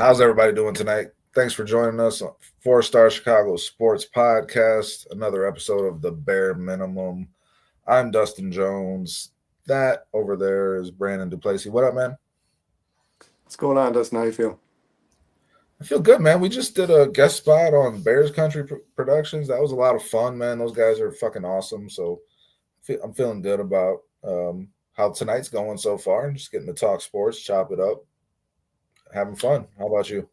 How's everybody doing tonight? Thanks for joining us on 4 Star Chicago Sports Podcast, another episode of The Bare Minimum. I'm Dustin Jones. That over there is Brandon Duplessis. What up, man? What's going on, Dustin? How you feel? I feel good, man. We just did a guest spot on Bears Country Productions. That was a lot of fun, man. Those guys are fucking awesome. So I'm feeling good about how tonight's going so far. Just getting to talk sports, chop it up, having fun. How about you?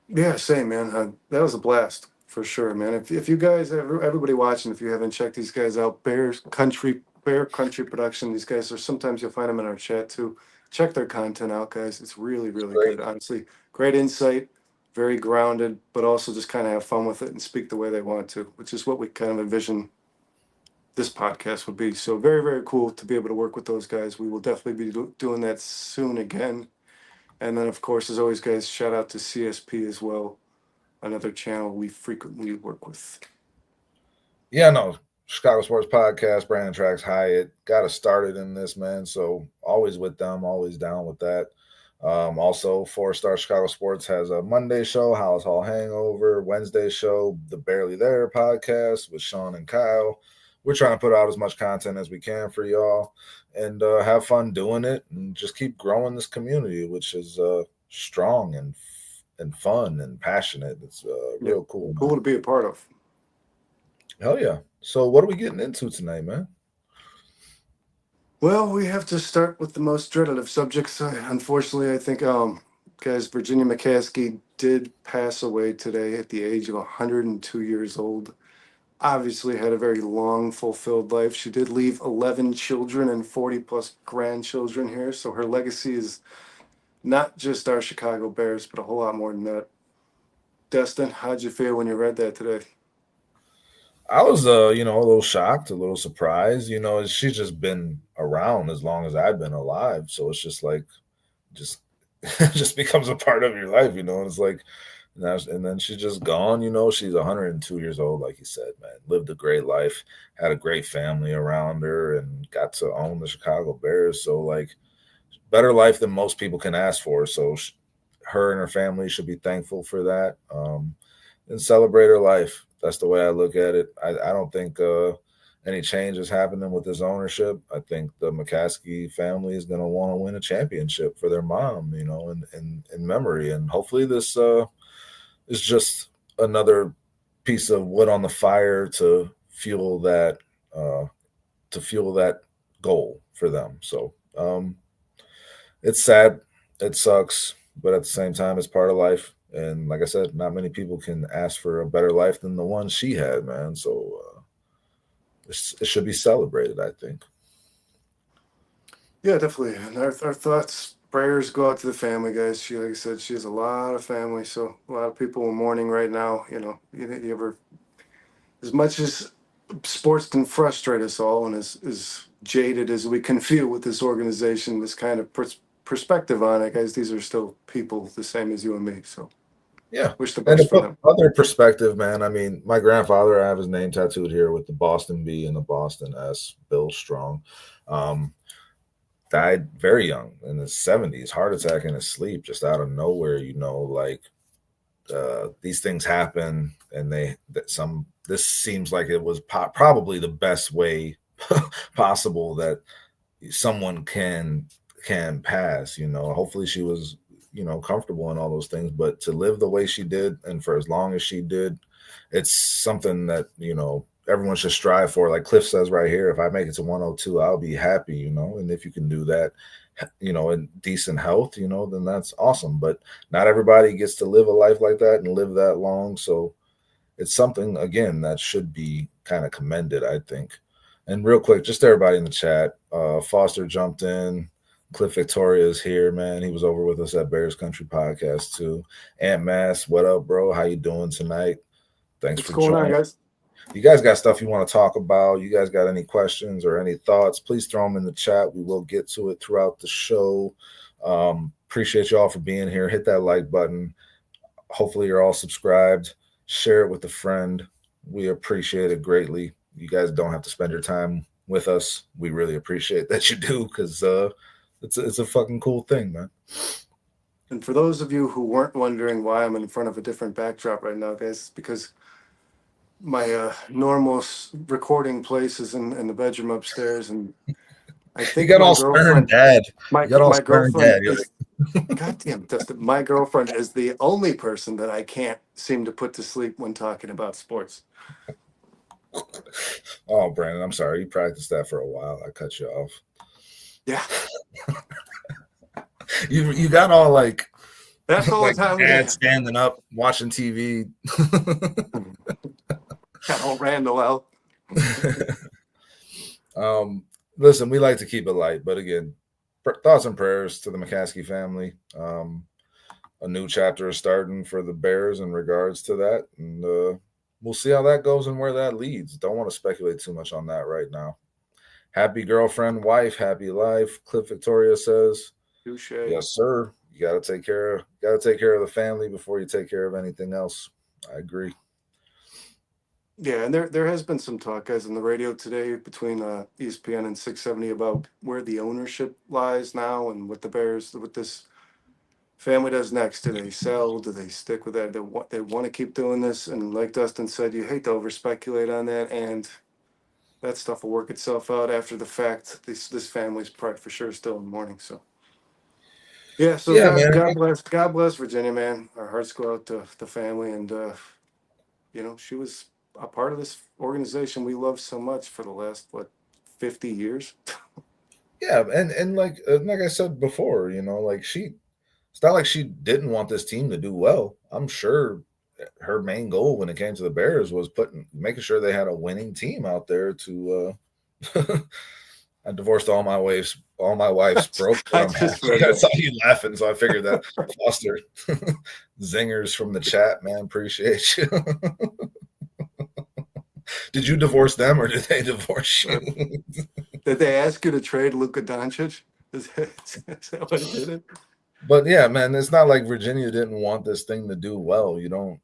Yeah, same, man. That was a blast for sure, man. If you guys, everybody watching, if you haven't checked these guys out, Bear Country Production. These guys are sometimes you'll find them in our chat too. Check their content out, guys. It's really, really Great. good. Honestly, great insight, very grounded, but also just kind of have fun with it and speak the way they want to, which is what we kind of envision this podcast would be. So very, very cool to be able to work with those guys. We will definitely be doing that soon again. And then, of course, as always, guys, shout out to CSP as well, another channel we frequently work with. Yeah, no. Chicago Sports Podcast, Brandon Tracks Hyatt. Got us started in this, man. So always with them, always down with that. Also, 4 Star Chicago Sports has a Monday show, House Hall Hangover. Wednesday show, the Barely There podcast with Sean and Kyle. We're trying to put out as much content as we can for y'all and have fun doing it and just keep growing this community, which is strong and fun and passionate. It's real cool. Cool to be a part of. Hell yeah. So what are we getting into tonight, man? Well, we have to start with the most dreaded of subjects. Unfortunately, I think, guys, Virginia McCaskey did pass away today at the age of 102 years old. Obviously had a very long, fulfilled life. She did leave 11 children and 40 plus grandchildren here. So her legacy is not just our Chicago Bears, but a whole lot more than that. Dustin, how'd you feel when you read that today? I was a little shocked, a little surprised. She's just been around as long as I've been alive. So it's just like just it just becomes a part of your life, and it's like and then she's just gone. She's 102 years old, like you said, man. Lived a great life, had a great family around her, and got to own the Chicago Bears. So, like, better life than most people can ask for. So, her and her family should be thankful for that and celebrate her life. That's the way I look at it. I don't think any change is happening with this ownership. I think the McCaskey family is going to want to win a championship for their mom, in memory. And hopefully this is just another piece of wood on the fire to fuel that goal for them. So it's sad, it sucks, but at the same time, it's part of life. And like I said, not many people can ask for a better life than the one she had, man. So it should be celebrated, I think. Yeah, definitely. And our thoughts, prayers go out to the family, guys. She, like I said, she has a lot of family, so a lot of people are mourning right now. You ever, as much as sports can frustrate us all, and as jaded as we can feel with this organization, this kind of perspective on it, guys, these are still people the same as you and me. So yeah, wish the and to best for put them. other perspective, man. I mean, my grandfather, I have his name tattooed here with the Boston B and the Boston S. Bill Strong. Died very young in his 70s, heart attack in his sleep, just out of nowhere. Like these things happen, and this seems like it was probably the best way possible that someone can pass. Hopefully she was comfortable in all those things, but to live the way she did and for as long as she did, it's something that everyone should strive for. Like Cliff says right here, if I make it to 102, I'll be happy, and if you can do that, in decent health, then that's awesome. But not everybody gets to live a life like that and live that long. So it's something, again, that should be kind of commended, I think. And real quick, just everybody in the chat, Foster jumped in. Cliff Victoria is here, man. He was over with us at Bears Country Podcast too. Aunt Mass, what up, bro? How you doing tonight? Thanks What's for going joining. on, guys? You guys got stuff you want to talk about? You guys got any questions or any thoughts? Please throw them in the chat. We will get to it throughout the show. Appreciate you all for being here. Hit that like button. Hopefully you're all subscribed. Share it with a friend. We appreciate it greatly. You guys don't have to spend your time with us. We really appreciate that you do, because it's a fucking cool thing, man. And for those of you who weren't wondering why I'm in front of a different backdrop right now, guys, it's because my normal recording place is in the bedroom upstairs, and I You think got my all stern girlfriend, dad. my You got all my stern girlfriend dad. You're is, goddamn Dustin, my girlfriend is the only person that I can't seem to put to sleep when talking about sports. like, oh, Brandon, I'm sorry. You practiced that for a while. I cut you off. Yeah, You got all like that's all the like time we dad have. standing up watching TV. Got all Randall out. um, listen, we like to keep it light, but again, thoughts and prayers to the McCaskey family. A new chapter is starting for the Bears in regards to that, and we'll see how that goes and where that leads. Don't want to speculate too much on that right now. Happy girlfriend, wife, happy life. Cliff Victoria says, Touche. "Yes, sir. You got to take care of the family before you take care of anything else." I agree. Yeah, and there has been some talk, guys, on the radio today between ESPN and 670 about where the ownership lies now and what the Bears, what this family does next. Do they sell? Do they stick with that? They want to keep doing this, and like Dustin said, you hate to over speculate on that, and that stuff will work itself out after the fact. This family's probably for sure still in mourning. So yeah, so Yeah, man. God bless Virginia, man. Our hearts go out to the family, and she was a part of this organization we love so much for the last 50 years. Yeah, and like I said before, like it's not like she didn't want this team to do well. I'm sure her main goal when it came to the Bears was making sure they had a winning team out there to I divorced all my wives. All my wives broke, but I I'm just happy. read I that. saw you laughing, so I figured that fostered zingers from the chat. Man, appreciate you. Did you divorce them or did they divorce you? Did they ask you to trade Luka Doncic? Is that what it did? But yeah, man, it's not like Virginia didn't want this thing to do well. You don't,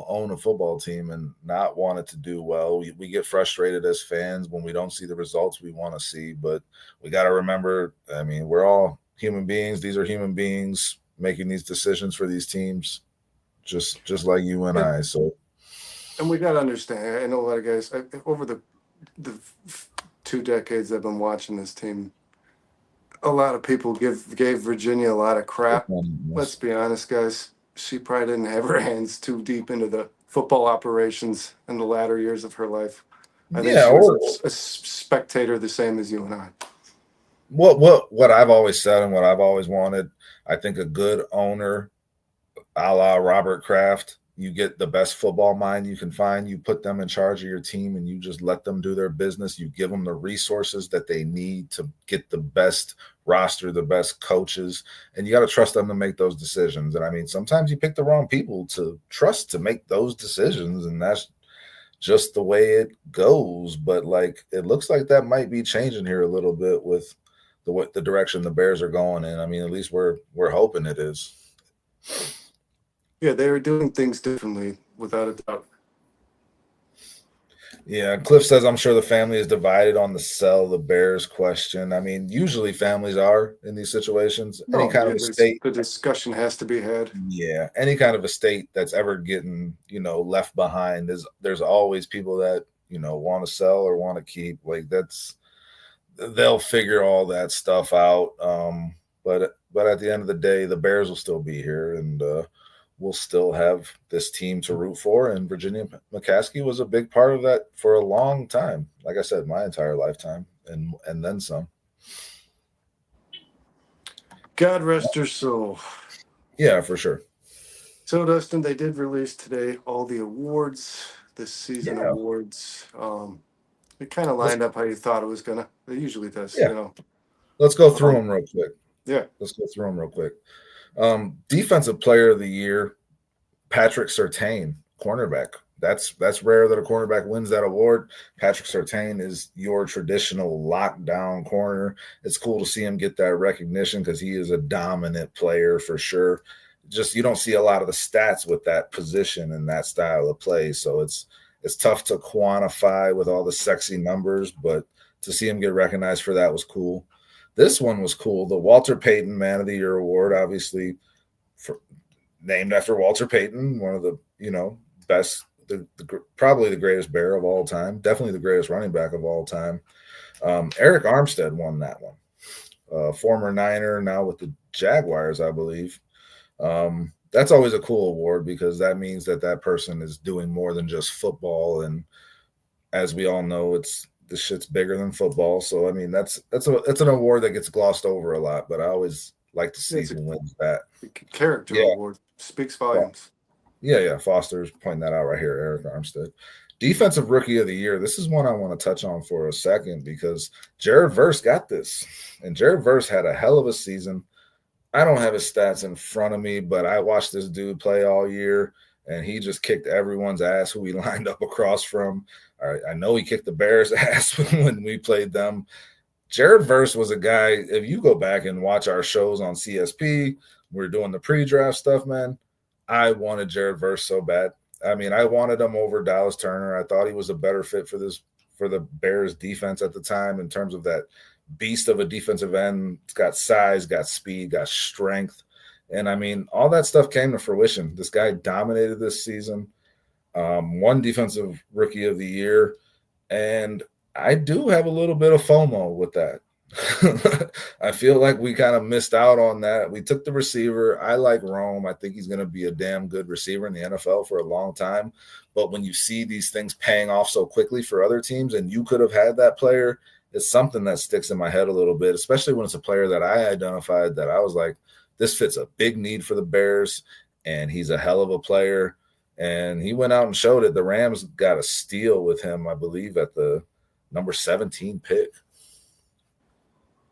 own a football team and not want it to do well. We get frustrated as fans when we don't see the results we want to see. But we got to remember, I mean, we're all human beings. These are human beings making these decisions for these teams, just like you and And, I. So and we got to understand. I know a lot of guys over the 2 decades I've been watching this team. A lot of people gave Virginia a lot of crap. Let's be honest, guys. She probably didn't have her hands too deep into the football operations in the latter years of her life. I think yeah, she was or a spectator the same as you and I. what I've always said and what I've always wanted. I think a good owner a la Robert Kraft. You get the best football mind you can find. You put them in charge of your team and you just let them do their business. You give them the resources that they need to get the best roster, the best coaches, and you got to trust them to make those decisions. And I mean, sometimes you pick the wrong people to trust to make those decisions, and that's just the way it goes. But like, it looks like that might be changing here a little bit with the direction the Bears are going in. I mean, at least we're hoping it is. Yeah, they were doing things differently, without a doubt. Yeah, Cliff says, I'm sure the family is divided on the sell the Bears question. I mean, usually families are in these situations. Any No, kind yeah, of estate, the discussion has to be had. yeah, any kind of estate that's ever getting, left behind, there's always people that, want to sell or want to keep. Like they'll figure all that stuff out. But at the end of the day, the Bears will still be here, and we'll still have this team to root for. And Virginia McCaskey was a big part of that for a long time. Like I said, my entire lifetime, and then some. God rest her soul. Yeah, for sure. So, Dustin, they did release today all the awards, this season Yeah, awards. It kind of let's lined up how you thought it was gonna. It usually does, yeah, let's go through Um, them real quick. yeah, Let's go through them real quick. Defensive Player of the Year, Patrick Surtain, cornerback. That's rare that a cornerback wins that award. Patrick Surtain is your traditional lockdown corner. It's cool to see him get that recognition because he is a dominant player for sure. Just you don't see a lot of the stats with that position and that style of play, so it's tough to quantify with all the sexy numbers, but to see him get recognized for that was cool. This one was cool. The Walter Payton Man of the Year award, obviously named after Walter Payton, one of the best, probably the greatest Bear of all time, definitely the greatest running back of all time. Eric Armstead won that one. Former Niner, now with the Jaguars, I believe. That's always a cool award because that means that person is doing more than just football. And as we all know, this shit's bigger than football. So I mean, that's an award that gets glossed over a lot. But I always like to see who wins that. Character award speaks volumes. Yeah. Foster's pointing that out right here, Eric Armstead. Defensive Rookie of the Year. This is one I want to touch on for a second because Jared Verse got this. And Jared Verse had a hell of a season. I don't have his stats in front of me, but I watched this dude play all year, and he just kicked everyone's ass who he lined up across from. I know he kicked the Bears' ass when we played them. Jared Verse was a guy, if you go back and watch our shows on CSP, we're doing the pre-draft stuff, man. I wanted Jared Verse so bad. I mean, I wanted him over Dallas Turner. I thought he was a better fit for the Bears defense at the time in terms of that beast of a defensive end. It's got size, got speed, got strength. And I mean, all that stuff came to fruition. This guy dominated this season, won Defensive Rookie of the Year. And I do have a little bit of FOMO with that. I feel like we kind of missed out on that. We took the receiver. I like Rome. I think he's going to be a damn good receiver in the NFL for a long time. But when you see these things paying off so quickly for other teams and you could have had that player, it's something that sticks in my head a little bit, especially when it's a player that I identified that I was like, this fits a big need for the Bears, and he's a hell of a player. And he went out and showed it. The Rams got a steal with him, I believe, at the number 17 pick.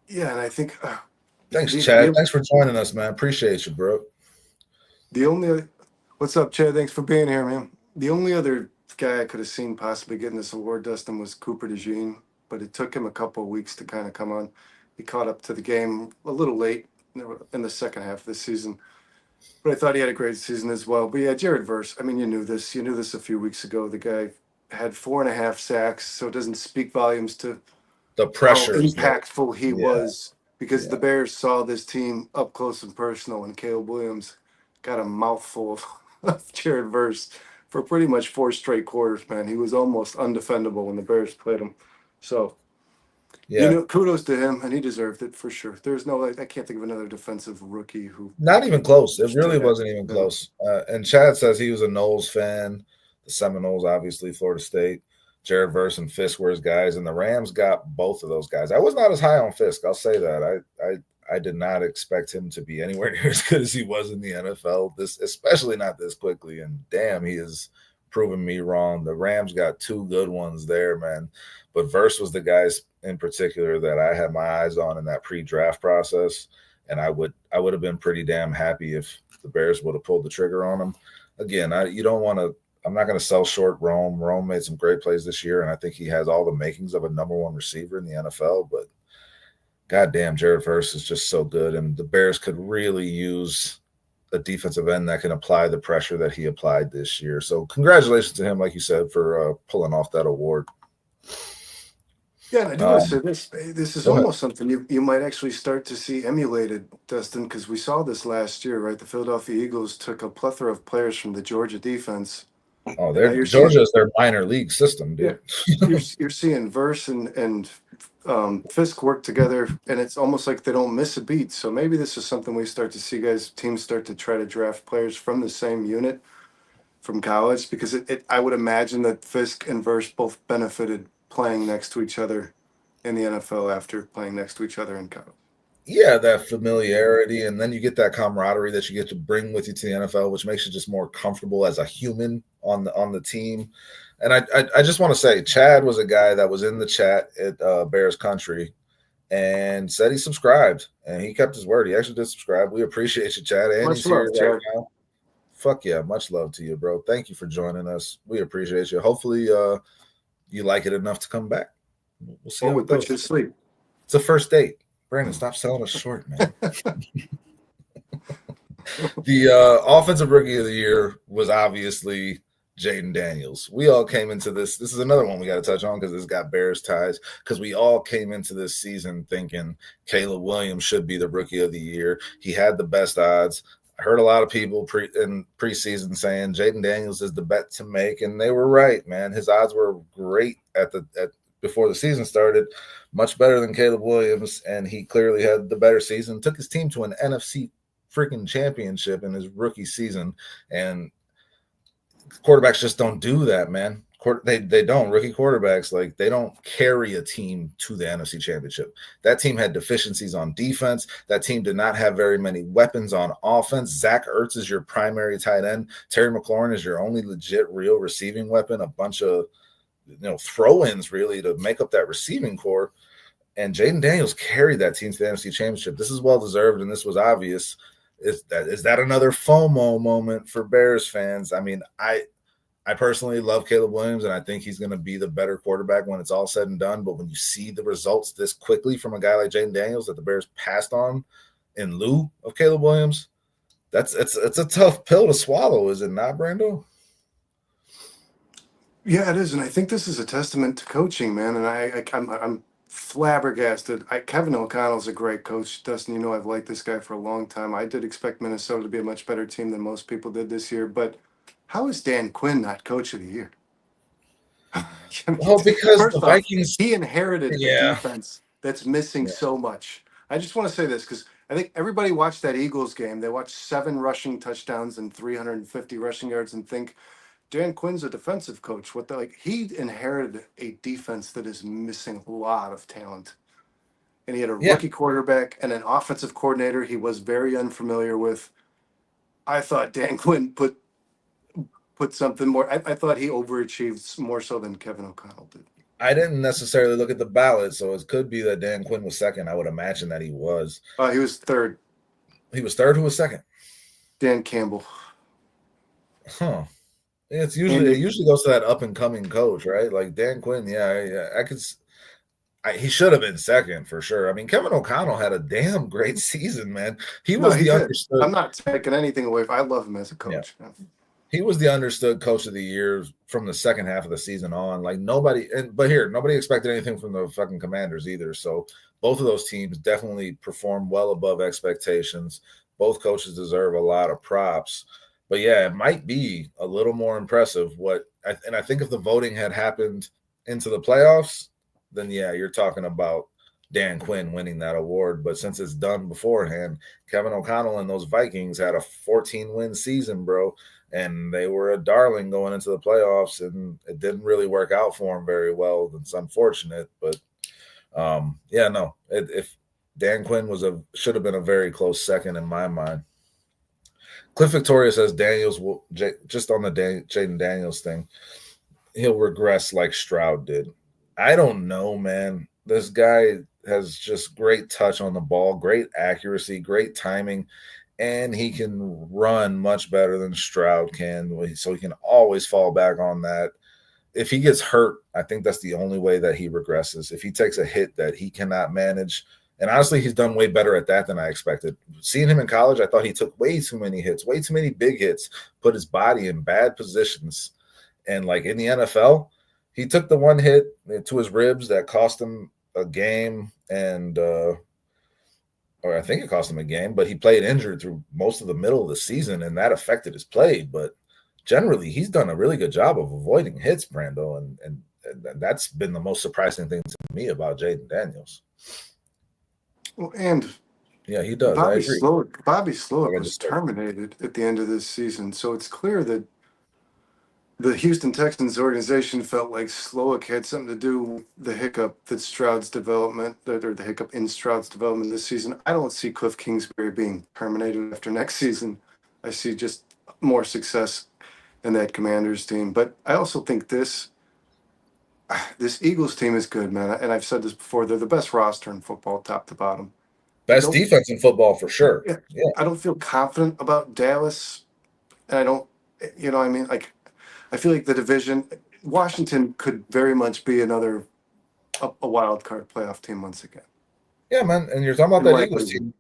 Yeah, and I think thanks, Chad. Thanks for joining us, man. Appreciate you, bro. What's up, Chad? Thanks for being here, man. The only other guy I could have seen possibly getting this award, Dustin, was Cooper DeJean, but it took him a couple of weeks to kind of come on. He caught up to the game a little late in the second half of the season, but I thought he had a great season as well. But yeah, Jared Verse, I mean, you knew this a few weeks ago. The guy had 4.5 sacks, so it doesn't speak volumes to the pressure, how impactful he was, because the Bears saw this team up close and personal, and Caleb Williams got a mouthful of Jared Verse for pretty much 4 straight quarters, man. He was almost undefendable when the Bears played him. So, kudos to him, and he deserved it for sure. There's I can't think of another defensive rookie who. Not even close. It really wasn't even close. And Chad says he was a Knowles fan. The Seminoles, obviously, Florida State. Jared Verse and Fisk were his guys, and the Rams got both of those guys. I was not as high on Fisk. I'll say that. I did not expect him to be anywhere near as good as he was in the NFL, especially not this quickly. And damn, he has proven me wrong. The Rams got 2 good ones there, man. But Verse was the guys in particular that I had my eyes on in that pre-draft process, and I would have been pretty damn happy if the Bears would have pulled the trigger on him. Again, you don't want to. I'm not going to sell short Rome. Rome made some great plays this year, and I think he has all the makings of a number 1 receiver in the NFL. But goddamn, Jared Verse is just so good, and the Bears could really use a defensive end that can apply the pressure that he applied this year. So congratulations to him, like you said, for pulling off that award. Yeah, and I do want to say this. This is almost something you might actually start to see emulated, Dustin, because we saw this last year, right? The Philadelphia Eagles took a plethora of players from the Georgia defense. Oh, Georgia is their minor league system, dude. Yeah, you're seeing Verse and Fisk work together, and it's almost like they don't miss a beat. So maybe this is something we start to see teams start to try to draft players from the same unit from college, because I would imagine that Fisk and Verse both benefited playing next to each other in the NFL after playing next to each other in college. Yeah, that familiarity, and then you get that camaraderie that you get to bring with you to the NFL, which makes you just more comfortable as a human on the team. And I just want to say, Chad was a guy that was in the chat at Bears Country and said he subscribed, and he kept his word. He actually did subscribe. We appreciate you, Chad. And he's here right now. Fuck yeah, much love to you, bro. Thank you for joining us. We appreciate you. Hopefully, you like it enough to come back. We'll see. We put you to sleep. It's a first date. Brandon, stop selling us short, man. The offensive rookie of the year was obviously Jaden Daniels. We all came into this. This is another one we got to touch on because it's got Bears ties, because we all came into this season thinking Caleb Williams should be the rookie of the year. He had the best odds. heard a lot of people in preseason saying Jaden Daniels is the bet to make, and they were right, man. His odds were great before the season started, much better than Caleb Williams, and he clearly had the better season. Took his team to an NFC freaking championship in his rookie season, and quarterbacks just don't do that, man. They don't. Rookie quarterbacks, like, they don't carry a team to the NFC Championship. That team had deficiencies on defense. That team did not have very many weapons on offense. Zach Ertz is your primary tight end. Terry McLaurin is your only legit real receiving weapon. A bunch of throw-ins really to make up that receiving core. And Jaden Daniels carried that team to the NFC Championship. This is well-deserved, and this was obvious. Is that another FOMO moment for Bears fans? I mean, I personally love Caleb Williams, and I think he's going to be the better quarterback when it's all said and done. But when you see the results this quickly from a guy like Jaden Daniels that the Bears passed on in lieu of Caleb Williams, it's a tough pill to swallow, is it not, Brando? Yeah, it is, and I think this is a testament to coaching, man. And I'm flabbergasted. Kevin O'Connell's a great coach. Dustin, I've liked this guy for a long time. I did expect Minnesota to be a much better team than most people did this year, but how is Dan Quinn not coach of the year? Well, because the Vikings, he inherited a defense that's missing so much. I just want to say this because I think everybody watched that Eagles game. They watched 7 rushing touchdowns and 350 rushing yards and think Dan Quinn's a defensive coach. He inherited a defense that is missing a lot of talent. And he had a rookie quarterback and an offensive coordinator he was very unfamiliar with. I thought Dan Quinn put something more. I thought he overachieved more so than Kevin O'Connell did. I didn't necessarily look at the ballot, so it could be that Dan Quinn was second. I would imagine that he was. He was third. He was third? Who was second? Dan Campbell. Huh. It usually goes to that up and coming coach, right? Like Dan Quinn, he should have been second for sure. I mean, Kevin O'Connell had a damn great season, man. He understood. I'm not taking anything away. I love him as a coach. Yeah. He was the understood coach of the year from the second half of the season on. Like nobody expected anything from the fucking Commanders either. So both of those teams definitely performed well above expectations. Both coaches deserve a lot of props. But yeah, it might be a little more impressive. I think if the voting had happened into the playoffs, then yeah, you're talking about Dan Quinn winning that award. But since it's done beforehand, Kevin O'Connell and those Vikings had a 14-win season, bro. And they were a darling going into the playoffs, and it didn't really work out for them very well. It's unfortunate, but if Dan Quinn should have been a very close second in my mind. Cliff Victoria says Daniels will just on the Jaden Daniels thing, he'll regress like Stroud did. I don't know, man. This guy has just great touch on the ball, great accuracy, great timing. And he can run much better than Stroud can, so he can always fall back on that. If he gets hurt, I think that's the only way that he regresses. If he takes a hit that he cannot manage, and honestly, he's done way better at that than I expected. Seeing him in college, I thought he took way too many hits, way too many big hits, put his body in bad positions. And like in the NFL, he took the one hit to his ribs that cost him a game or I think it cost him a game, but he played injured through most of the middle of the season, and that affected his play. But generally, he's done a really good job of avoiding hits, Brando, and that's been the most surprising thing to me about Jaden Daniels. Well, and yeah, he does. Bobby Slowick was terminated at the end of this season, so it's clear that the Houston Texans organization felt like Slowick had something to do with the hiccup in Stroud's development this season. I don't see Cliff Kingsbury being terminated after next season. I see just more success in that Commanders team. But I also think this Eagles team is good, man. And I've said this before. They're the best roster in football, top to bottom. Best defense in football for sure. Yeah. I don't feel confident about Dallas. And I don't, I feel like the division, Washington could very much be another a wild card playoff team once again. Yeah, man. And you're talking about that Eagles team.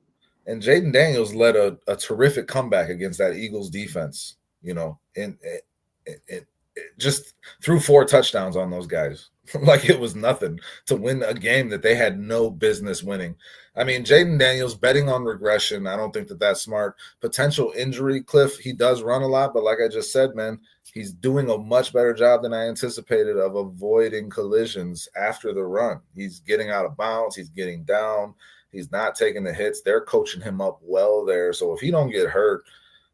And Jaden Daniels led a terrific comeback against that Eagles defense, and it just threw 4 touchdowns on those guys. like it was nothing to win a game that they had no business winning. I mean, Jaden Daniels betting on regression. I don't think that that's smart. Potential injury, Cliff. He does run a lot, but like I just said, man, he's doing a much better job than I anticipated of avoiding collisions after the run. He's getting out of bounds. He's getting down. He's not taking the hits. They're coaching him up well there. So if he don't get hurt,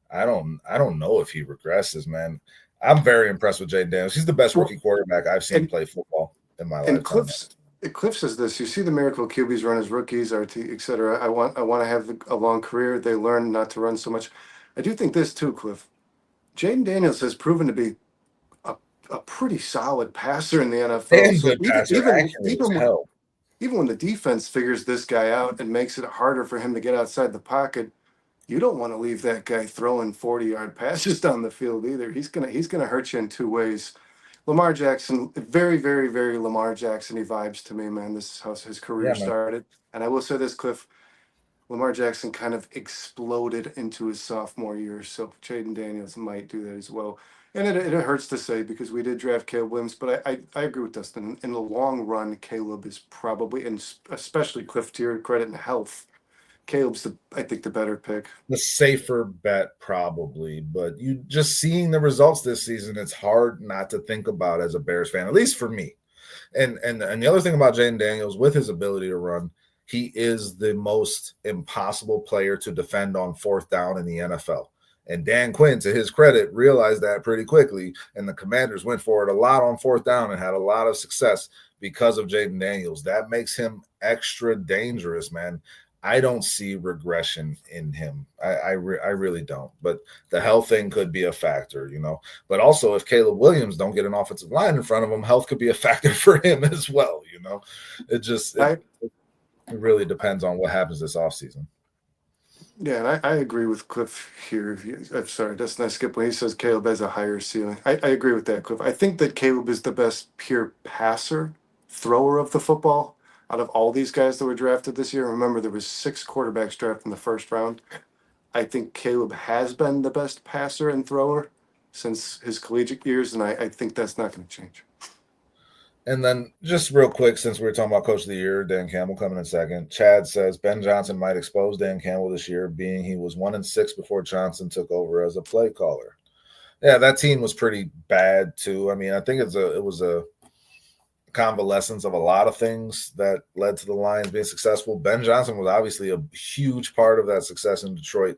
I don't know if he regresses, man. I'm very impressed with Jaden Daniels. He's the best Well, rookie quarterback I've seen and play football in my and lifetime. Cliff says this. You see the miracle QBs run as rookies, RT, etc. I want to have a long career. They learn not to run so much. I do think this too, Cliff. Jaden Daniels has proven to be a, a pretty solid passer in the NFL. Damn So good passer, accurate as hell. even when the defense figures this guy out and makes it harder for him to get outside the pocket, you don't want to leave that guy throwing 40-yard passes down the field either. He's gonna hurt you in two ways. Lamar Jackson, very, very, very Lamar Jackson-y vibes to me, man. This is how his career Yeah, man. started. And I will say this, Cliff, Lamar Jackson kind of exploded into his sophomore year, so Jaden Daniels might do that as well. And it hurts to say because we did draft Caleb Williams, but I agree with Dustin. In the long run, Caleb is probably, and especially Cliff, to your credit and health, Caleb's I think the better pick. The safer bet, probably, but you just seeing the results this season, it's hard not to think about as a Bears fan, at least for me. And the other thing about Jaden Daniels, with his ability to run, he is the most impossible player to defend on fourth down in the NFL. And Dan Quinn, to his credit, realized that pretty quickly, and the Commanders went for it a lot on fourth down and had a lot of success because of Jaden Daniels. That makes him extra dangerous, man. I don't see regression in him. I really don't. But the health thing could be a factor, you know. But also, if Caleb Williams don't get an offensive line in front of him, health could be a factor for him as well, you know. It really depends on what happens this offseason. Yeah, and I agree with Cliff here. I'm sorry, that's not Skip when he says Caleb has a higher ceiling. I agree with that, Cliff. I think that Caleb is the best pure passer, thrower of the football out of all these guys that were drafted this year. Remember, there was 6 quarterbacks drafted in the first round. I think Caleb has been the best passer and thrower since his collegiate years, and I think that's not going to change. And then just real quick, since we were talking about Coach of the Year, Dan Campbell coming in second. Chad says Ben Johnson might expose Dan Campbell this year, being he was 1-6 before Johnson took over as a play caller. Yeah, that team was pretty bad too. I mean, I think it was a convalescence of a lot of things that led to the Lions being successful. Ben Johnson was obviously a huge part of that success in Detroit.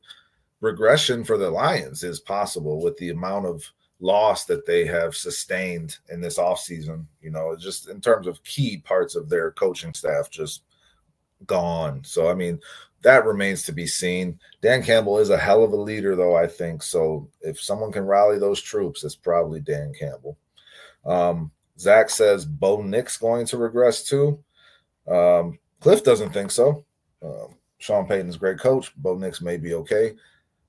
Regression for the Lions is possible with the amount of loss that they have sustained in this offseason, you know, just in terms of key parts of their coaching staff just gone. So, I mean, that remains to be seen. Dan Campbell is a hell of a leader, though, I think. So if someone can rally those troops, it's probably Dan Campbell. Zach says Bo Nix going to regress too. Cliff doesn't think so. Sean Payton's a great coach. Bo Nix may be okay.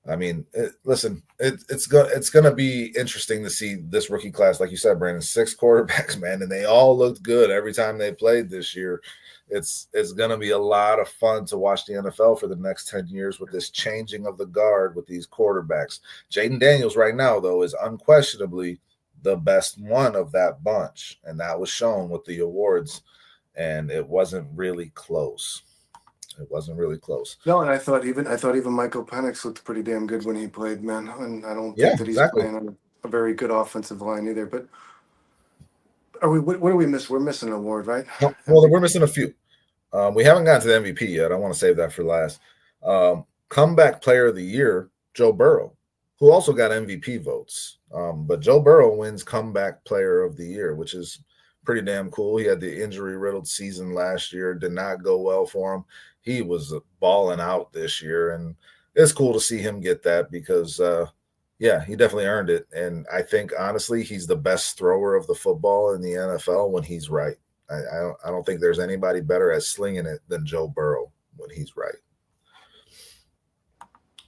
I mean, it's going to be interesting to see this rookie class. Like you said, Brandon, 6 quarterbacks, man, and they all looked good every time they played this year. It's going to be a lot of fun to watch the NFL for the next 10 years with this changing of the guard with these quarterbacks. Jaden Daniels right now, though, is unquestionably the best one of that bunch, and that was shown with the awards, and it wasn't really close. It wasn't really close. No, and I thought even Michael Penix looked pretty damn good when he played, man. And I don't Yeah, think that he's exactly. playing on a very good offensive line either. But what do we miss? We're missing an award, right? No, well, we're missing a few. We haven't gotten to the MVP yet. I want to save that for last. Comeback Player of the Year, Joe Burrow, who also got MVP votes. But Joe Burrow wins Comeback Player of the Year, which is pretty damn cool. He had the injury-riddled season last year, did not go well for him. He was balling out this year, and it's cool to see him get that because, yeah, he definitely earned it. And I think, honestly, he's the best thrower of the football in the NFL when he's right. I don't think there's anybody better at slinging it than Joe Burrow when he's right.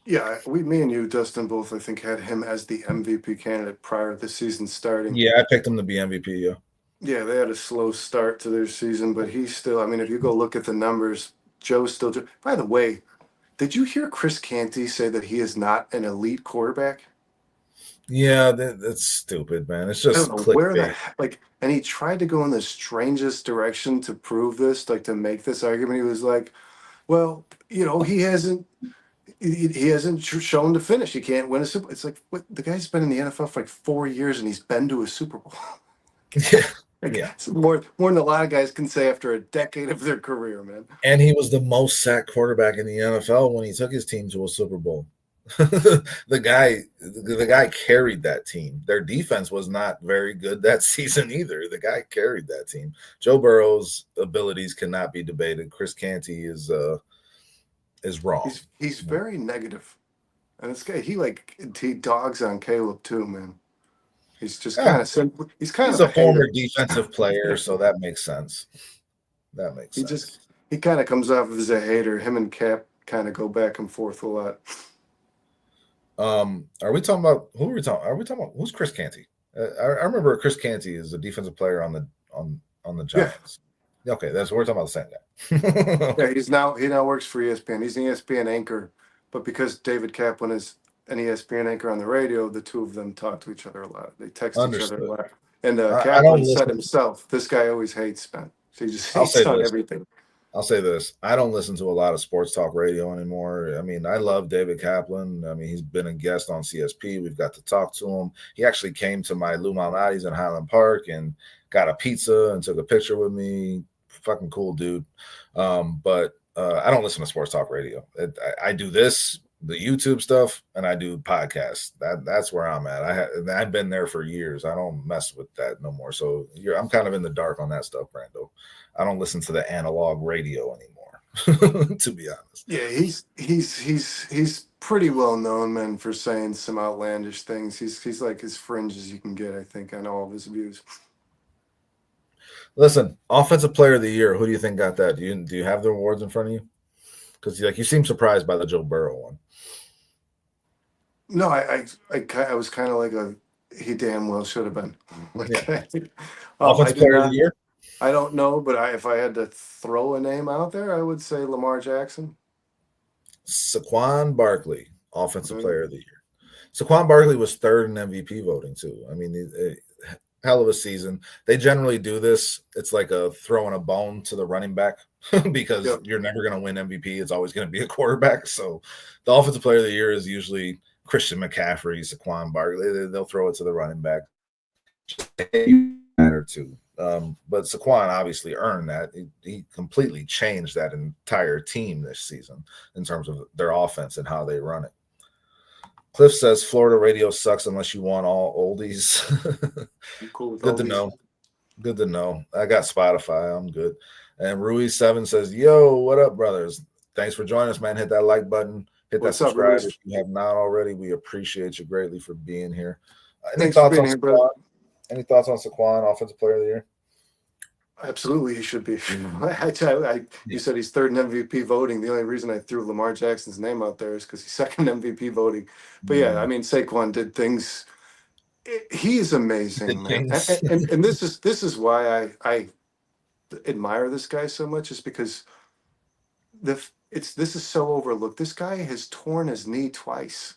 Yeah, me and you, Dustin, both I think had him as the MVP candidate prior to the season starting. Yeah, I picked him to be MVP. Yeah. Yeah, they had a slow start to their season, but he's still. I mean, if you go look at the numbers, Joe's still. By the way, did you hear Chris Canty say that he is not an elite quarterback? Yeah, that's stupid, man. It's I don't just know where the clickbait. like, and he tried to go in the strangest direction to prove this, like to make this argument. He was like, "Well, he hasn't shown to finish. He can't win a Super." It's like, what? The guy's been in the NFL for like 4 years, and he's been to a Super Bowl. Yeah, Like, yeah. it's more than a lot of guys can say after a decade of their career, man. And he was the most sacked quarterback in the NFL when he took his team to a Super Bowl. The guy carried that team. Their defense was not very good that season either. The guy carried that team. Joe Burrow's abilities cannot be debated. Chris Canty is wrong. He's very negative, and this guy he dogs on Caleb too, man. He's just Yeah, kind of simple. He's kind he's of a a former hater. defensive player, so that makes sense. That makes He just sense. he kind of comes off as a hater. Him and Cap kind of go back and forth a lot. Are we talking about who are we talking? Are we talking about who's Chris Canty? I remember Chris Canty is a defensive player on the Yeah, Giants. Okay, that's we're talking about the same guy. yeah. Okay, He now works for ESPN. He's an ESPN anchor, but because David Kaplan is an ESPN anchor on the radio, the two of them talk to each other a lot. They text each other a understood. lot. And I Kaplan don't said listen. himself, "This guy always hates Ben. So he just I'll hates say on this. everything." I'll say this. I don't listen to a lot of sports talk radio anymore. I mean, I love David Kaplan. I mean, he's been a guest on CSP. We've got to talk to him. He actually came to my Lou Malnati's in Highland Park and got a pizza and took a picture with me. Fucking cool dude. But I don't listen to sports talk radio. I do this, the YouTube stuff, and I do podcasts. That's where I'm at. I've been there for years. I don't mess with that no more. So I'm kind of in the dark on that stuff, Brando. I don't listen to the analog radio anymore, to be honest. Yeah, he's pretty well known, man, for saying some outlandish things. He's like as fringe as you can get, I think, on all of his views. Listen, offensive player of the year. Who do you think got that? Do you have the awards in front of you? Because you seem surprised by the Joe Burrow one. No, I was kind of like he damn well should have been. Yeah, Like, I offensive do player of the not. year. I don't know, but if I had to throw a name out there, I would say Lamar Jackson. Saquon Barkley, offensive Mm, player of the year. Saquon Barkley was third in MVP voting too. I mean, hell of a season. They generally do this. It's like a throwing a bone to the running back because yep. you're never going to win MVP. It's always going to be a quarterback. So the offensive player of the year is usually Christian McCaffrey, Saquon Barkley. They'll throw it to the running back. Matter too. But Saquon obviously earned that. He completely changed that entire team this season in terms of their offense and how they run it. Cliff says Florida radio sucks unless you want all oldies. I'm cool with Good all to these. know. Good to know. I got Spotify. I'm good. And Rui7 says, Yo, what up, brothers? Thanks for joining us, man. Hit that like button. Hit that What's up, subscribe Ruiz? if you have not already. We appreciate you greatly for being here. Any Thanks for thoughts being on here, brother. Saquon? Any thoughts on Saquon, offensive player of the year? Absolutely, he should be. You Yeah. said he's third in MVP voting. The only reason I threw Lamar Jackson's name out there is because he's second MVP voting. But yeah, I Mm. mean, Saquon did things. He's amazing, Did man. things. And this is why I admire this guy so much, is because this is so overlooked. This guy has torn his knee twice.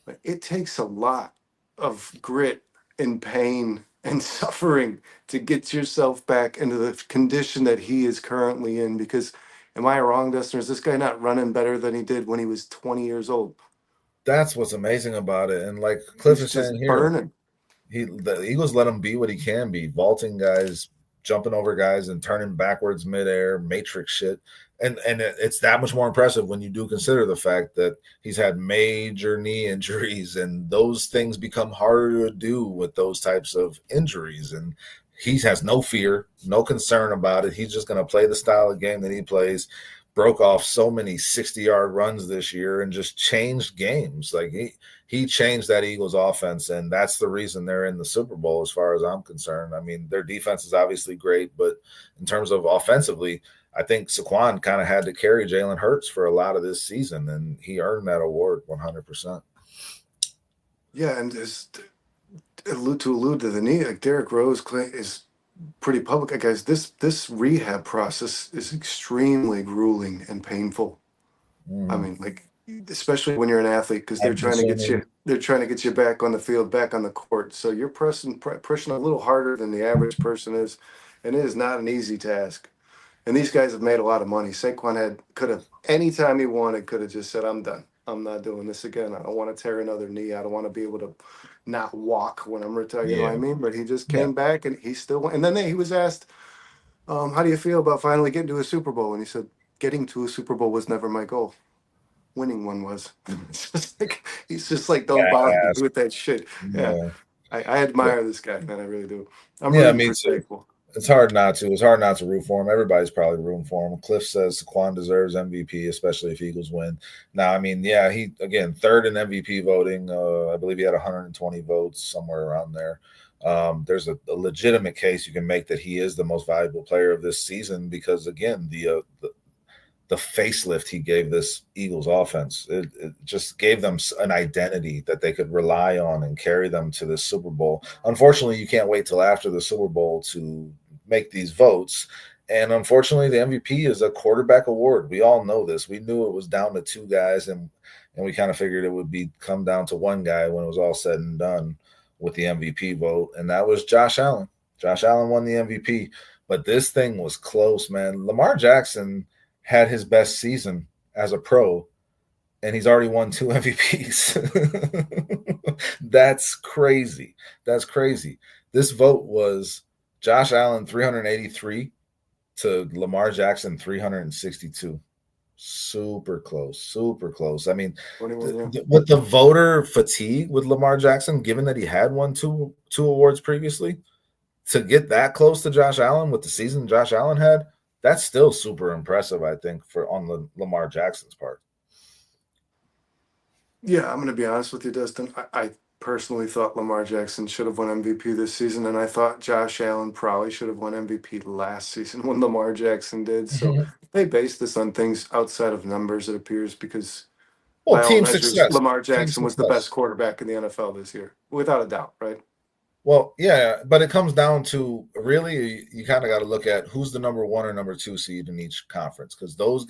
Like, it takes a lot of grit and pain and suffering to get yourself back into the condition that he is currently in. Because, am I wrong, Dustin? Is this guy not running better than he did when he was 20 years old? That's what's amazing about it. And like Cliff He's is just saying here, burning. the Eagles let him be what he can be, vaulting guys, jumping over guys, and turning backwards midair, matrix shit. And it's that much more impressive when you do consider the fact that he's had major knee injuries, and those things become harder to do with those types of injuries. And he has no fear, no concern about it. He's just going to play the style of game that he plays. Broke off so many 60-yard runs this year and just changed games. Like he changed that Eagles offense, and that's the reason they're in the Super Bowl as far as I'm concerned. I mean, their defense is obviously great, but in terms of offensively, I think Saquon kind of had to carry Jalen Hurts for a lot of this season, and he earned that award 100%. Yeah, and just allude to the knee, like Derrick Rose is pretty public. Guys, this rehab process is extremely grueling and painful. I Mm-hmm. mean, like, especially when you're an athlete, because they're Time trying to get consuming. you. They're trying to get you back on the field, back on the court. So you're pushing a little harder than the average person is, and it is not an easy task. And these guys have made a lot of money. Saquon could have anytime he wanted could have just said, "I'm done. I'm not doing this again. I don't want to tear another knee. I don't want to be able to not walk when I'm retired." You know what I Yeah. mean? But he just Yeah. came back and he still went. And then he was asked, "How do you feel about finally getting to a Super Bowl?" And he said, "Getting to a Super Bowl was never my goal. Winning one was." It's just like he's just like, "Don't bother me Badass. with that shit." Yeah, Yeah. I Yeah. admire this guy, man. I really do. I'm Yeah, rooting me for too. Saquon. It's hard not to. It's hard not to root for him. Everybody's probably rooting for him. Cliff says Saquon deserves MVP, especially if Eagles win. Now, I mean, yeah, he again third in MVP voting. I believe he had 120 votes somewhere around there. There's a legitimate case you can make that he is the most valuable player of this season because again, the facelift he gave this Eagles offense. It just gave them an identity that they could rely on and carry them to the Super Bowl. Unfortunately, you can't wait till after the Super Bowl to make these votes. And unfortunately, the MVP is a quarterback award. We all know this. We knew it was down to two guys, and we kind of figured it would be come down to one guy when it was all said and done with the MVP vote, and that was Josh Allen. Josh Allen won the MVP, but this thing was close, man. Lamar Jackson had his best season as a pro, and he's already won two MVPs. That's crazy. That's crazy. This vote was Josh Allen 383 to Lamar Jackson 362. Super close, super close. I mean, 21, yeah. with the voter fatigue with Lamar Jackson, given that he had won two awards previously, to get that close to Josh Allen with the season Josh Allen had, that's still super impressive, I think, for on the Lamar Jackson's part. Yeah, I'm going to be honest with you, Dustin. I personally thought Lamar Jackson should have won MVP this season, and I thought Josh Allen probably should have won MVP last season when Lamar Jackson did. So they based this on things outside of numbers, it appears, because Well, by all team measures, success. Lamar Team Jackson was the success. best quarterback in the NFL this year, without a doubt, right? Well, yeah, but it comes down to really you kind of got to look at who's the number one or number two seed in each conference because those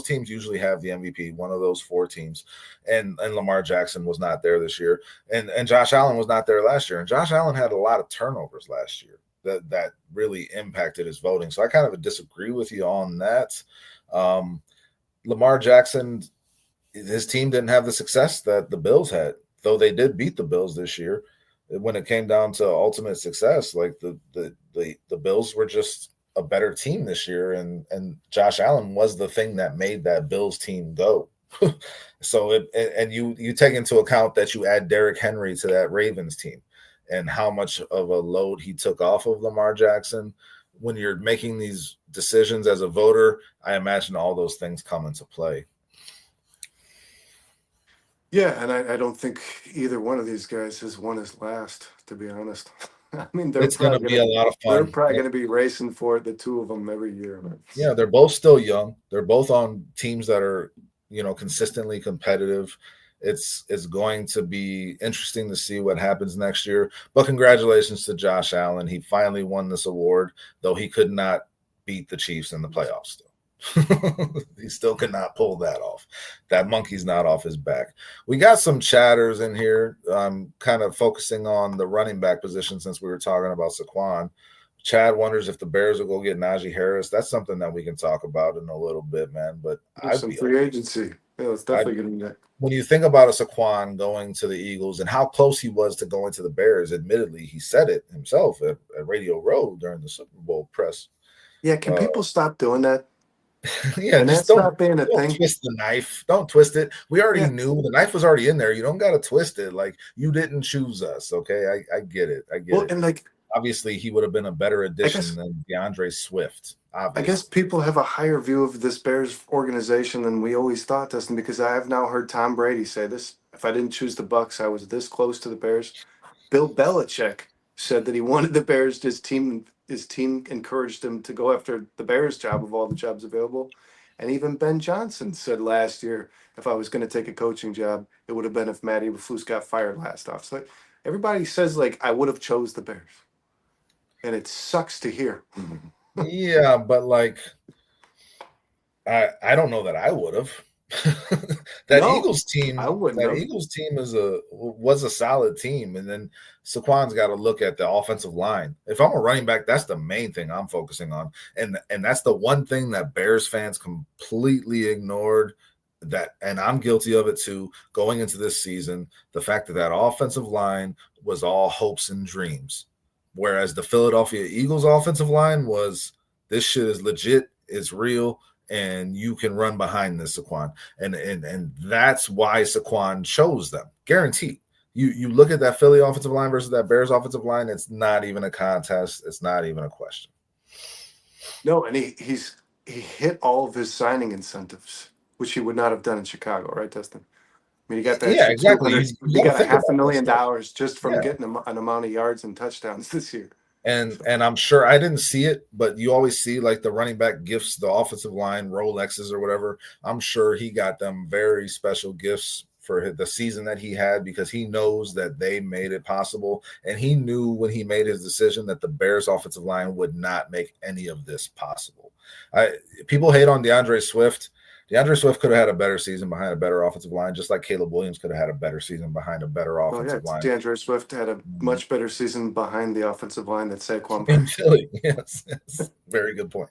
teams usually have the MVP, one of those four teams, and Lamar Jackson was not there this year, and Josh Allen was not there last year, and Josh Allen had a lot of turnovers last year that really impacted his voting. So I kind of disagree with you on that. Um, Lamar Jackson, his team didn't have the success that the Bills had, though they did beat the Bills this year. When it came down to ultimate success, like the Bills were just a better team this year, and Josh Allen was the thing that made that Bills team go. So and you take into account that you add Derrick Henry to that Ravens team, and how much of a load he took off of Lamar Jackson. When you're making these decisions as a voter, I imagine all those things come into play. Yeah, and I don't think either one of these guys has won his last, to be honest. I mean, It's going to be a lot of they're fun. probably gonna be racing for it, the two of them every year, man. Yeah, they're both still young. They're both on teams that are, consistently competitive. It's going to be interesting to see what happens next year. But congratulations to Josh Allen. He finally won this award, though he could not beat the Chiefs in the playoffs still. He still could not pull that off. That monkey's not off his back. We got some chatters in here, kind of focusing on the running back position since we were talking about Saquon. Chad wonders if the Bears will go get Najee Harris. That's something that we can talk about in a little bit, man. But There's some free agency. Yeah, it's definitely getting that. When you think about a Saquon going to the Eagles and how close he was to going to the Bears, admittedly, he said it himself at Radio Row during the Super Bowl press. Yeah, can people stop doing that? Yeah, and just that's not being a don't thing. twist the knife. Don't twist it. We already knew the knife was already in there. You don't got to twist it. Like you didn't choose us. Okay, I get it. I get it. And like obviously, he would have been a better addition than DeAndre Swift. Obviously. I guess people have a higher view of this Bears organization than we always thought, Dustin. Because I have now heard Tom Brady say this: if I didn't choose the Bucks, I was this close to the Bears. Bill Belichick said that he wanted the Bears. His team encouraged him to go after the Bears job of all the jobs available. And even Ben Johnson said last year, if I was going to take a coaching job, it would have been if Matty Eberflus got fired last off. So everybody says like I would have chose the Bears, and it sucks to hear. Yeah, but like I don't know that I would have. That No, Eagles I team, wouldn't that have. Eagles team was a solid team. And then Saquon's got to look at the offensive line. If I'm a running back, that's the main thing I'm focusing on. And that's the one thing that Bears fans completely ignored, that, and I'm guilty of it too, going into this season, the fact that that offensive line was all hopes and dreams. Whereas the Philadelphia Eagles offensive line was, this shit is legit, it's real, and you can run behind this, Saquon. And that's why Saquon chose them. Guaranteed. You look at that Philly offensive line versus that Bears offensive line, it's not even a contest. It's not even a question. No, and he hit all of his signing incentives, which he would not have done in Chicago, right, Dustin? I mean, he got the Yeah, extra exactly. 200. You He got to got a think half a about that million stuff. dollars just from Yeah. getting an amount of yards and touchdowns this year. And I'm sure I didn't see it, but you always see like the running back gifts the offensive line, Rolexes or whatever. I'm sure he got them very special gifts for the season that he had, because he knows that they made it possible. And he knew when he made his decision that the Bears offensive line would not make any of this possible. People hate on DeAndre Swift. DeAndre Swift could have had a better season behind a better offensive line, just like Caleb Williams could have had a better season behind a better Oh yeah, offensive line. DeAndre Swift had a much better season behind the offensive line that Saquon In Barkley. Philly, yes, very good point.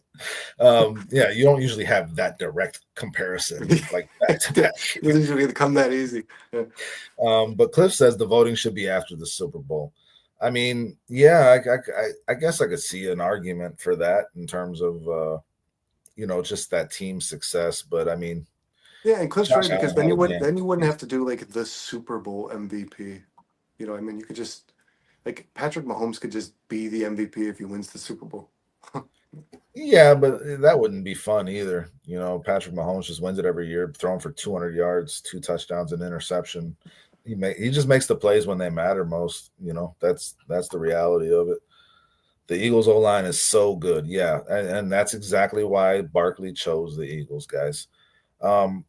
Yeah, you don't usually have that direct comparison like back to It back. doesn't usually come that easy. Yeah. But Cliff says the voting should be after the Super Bowl. I mean, yeah, I guess I could see an argument for that in terms of just that team success. But I mean, Yeah, and Cliff's Josh right because Allen had a game. then you wouldn't have to do like the Super Bowl MVP. I mean, you could just like Patrick Mahomes could just be the MVP if he wins the Super Bowl. Yeah, but that wouldn't be fun either. Patrick Mahomes just wins it every year, throwing for 200 yards, 2 touchdowns, an interception. He just makes the plays when they matter most. That's the reality of it. The Eagles O line is so good, yeah, and that's exactly why Barkley chose the Eagles, guys.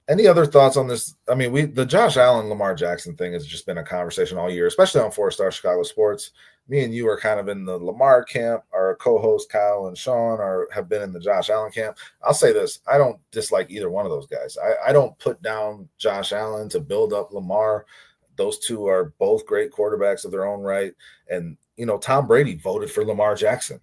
Any other thoughts on this? I mean, the Josh Allen Lamar Jackson thing has just been a conversation all year, especially on 4 Star Chicago Sports. Me and you are kind of in the Lamar camp. Our co-hosts Kyle and Sean have been in the Josh Allen camp. I'll say this: I don't dislike either one of those guys. I don't put down Josh Allen to build up Lamar. Those two are both great quarterbacks of their own right, and Tom Brady voted for Lamar Jackson.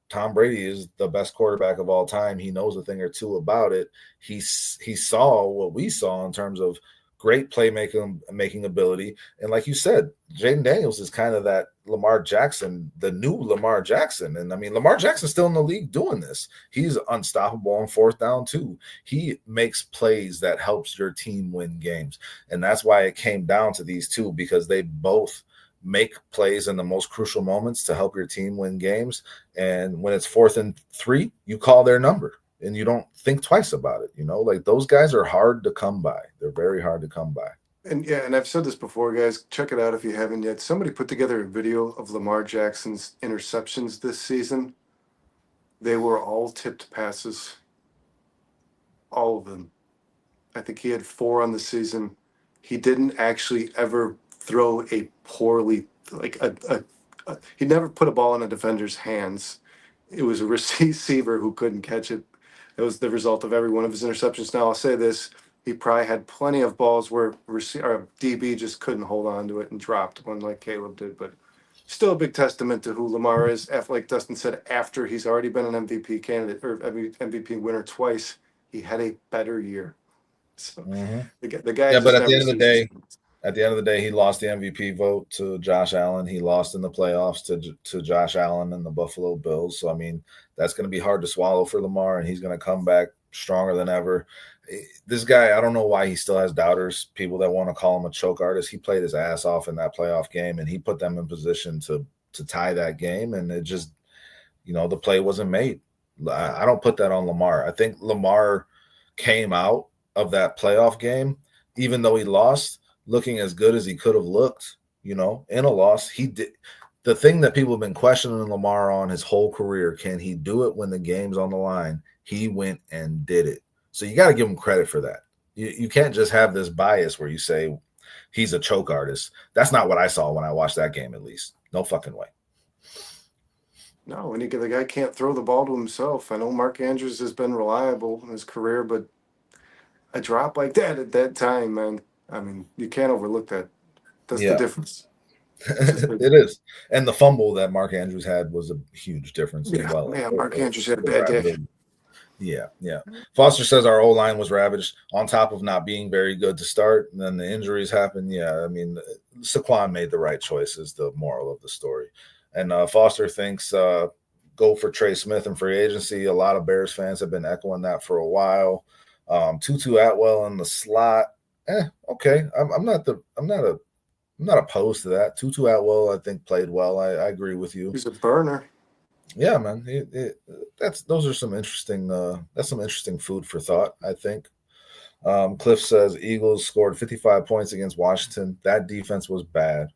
Tom Brady is the best quarterback of all time. He knows a thing or two about it. He saw what we saw in terms of great playmaking making ability. And like you said, Jaden Daniels is kind of that Lamar Jackson, the new Lamar Jackson. And I mean, Lamar Jackson's still in the league doing this. He's unstoppable on 4th down too. He makes plays that helps your team win games. And that's why it came down to these two, because they both make plays in the most crucial moments to help your team win games. And when it's 4th and 3, you call their number and you don't think twice about it. Like those guys are hard to come by. They're very hard to come by. And yeah, and I've said this before, guys. Check it out if you haven't yet. Somebody put together a video of Lamar Jackson's interceptions this season. They were all tipped passes. All of them. I think he had 4 on the season. He didn't actually ever throw a poorly, like he never put a ball in a defender's hands. It was a receiver who couldn't catch it. It was the result of every one of his interceptions. Now I'll say this: he probably had plenty of balls where DB just couldn't hold on to it and dropped one like Caleb did. But still a big testament to who Lamar is. Like Dustin said, after he's already been an MVP candidate or MVP winner twice, he had a better year. So the guy Yeah, just but never ceases. at the end of the day, he lost the MVP vote to Josh Allen. He lost in the playoffs to Josh Allen and the Buffalo Bills. So I mean, that's going to be hard to swallow for Lamar, and he's going to come back stronger than ever. This guy, I don't know why he still has doubters, people that want to call him a choke artist. He played his ass off in that playoff game, and he put them in position to tie that game, and it just, the play wasn't made. I don't put that on Lamar. I think Lamar came out of that playoff game, even though he lost, looking as good as he could have looked, in a loss. He did the thing that people have been questioning Lamar on his whole career. Can he do it when the game's on the line? He went and did it. So you got to give him credit for that. You can't just have this bias where you say he's a choke artist. That's not what I saw when I watched that game, at least. No fucking way. No, and the guy can't throw the ball to himself. I know Mark Andrews has been reliable in his career, but a drop like that at that time, man. I mean, you can't overlook that. That's the Yeah, difference. It's just like, it is. And the fumble that Mark Andrews had was a huge difference as yeah, well. yeah. Mark Andrews had a bad day. Yeah, yeah. Foster says our O line was ravaged on top of not being very good to start, and then the injuries happened. Yeah, I mean, Saquon made the right choice, is the moral of the story. And Foster thinks go for Trey Smith in free agency. A lot of Bears fans have been echoing that for a while. Tutu Atwell in the slot. Okay. I'm not opposed to that. Tutu Atwell, I think, played well. I agree with you. He's a burner. Yeah, man. Those are some interesting. That's some interesting food for thought, I think. Cliff says Eagles scored 55 points against Washington. That defense was bad.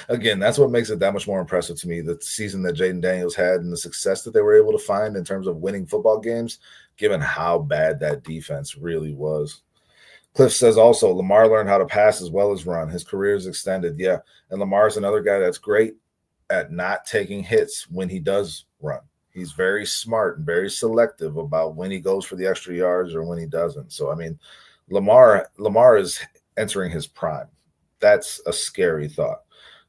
Again, that's what makes it that much more impressive to me. The season that Jaden Daniels had and the success that they were able to find in terms of winning football games, given how bad that defense really was. Cliff says also Lamar learned how to pass as well as run. His career is extended. Yeah. And Lamar's another guy that's great at not taking hits when he does run. He's very smart and very selective about when he goes for the extra yards or when he doesn't. So, I mean, Lamar is entering his prime. That's a scary thought.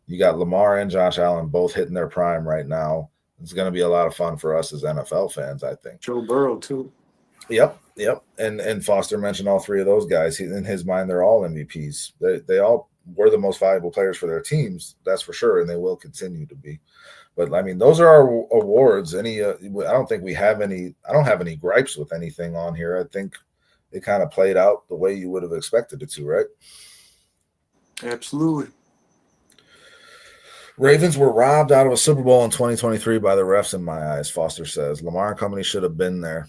You got Lamar and Josh Allen both hitting their prime right now. It's going to be a lot of fun for us as NFL fans, I think. Joe Burrow, too. Yep. And Foster mentioned all three of those guys. In his mind, they're all MVPs. They all were the most valuable players for their teams, that's for sure, and they will continue to be. But I mean, those are our awards. I don't think we have any. I don't have any gripes with anything on here. I think it kind of played out the way you would have expected it to, right? Absolutely. Ravens were robbed out of a Super Bowl in 2023 by the refs, in my eyes, Foster says. Lamar and company should have been there.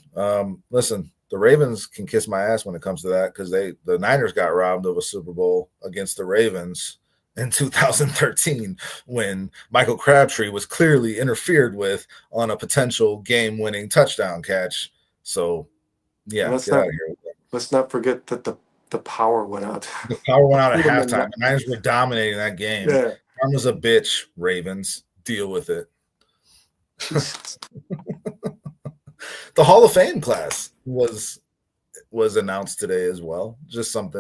Listen, the Ravens can kiss my ass when it comes to that, because the Niners got robbed of a Super Bowl against the Ravens in 2013 when Michael Crabtree was clearly interfered with on a potential game-winning touchdown catch. So, yeah, let's not forget that the power went out. The power went out at halftime. The Niners were dominating that game. Yeah. Arm was a bitch, Ravens. Deal with it. The Hall of Fame class was announced today as well. Just some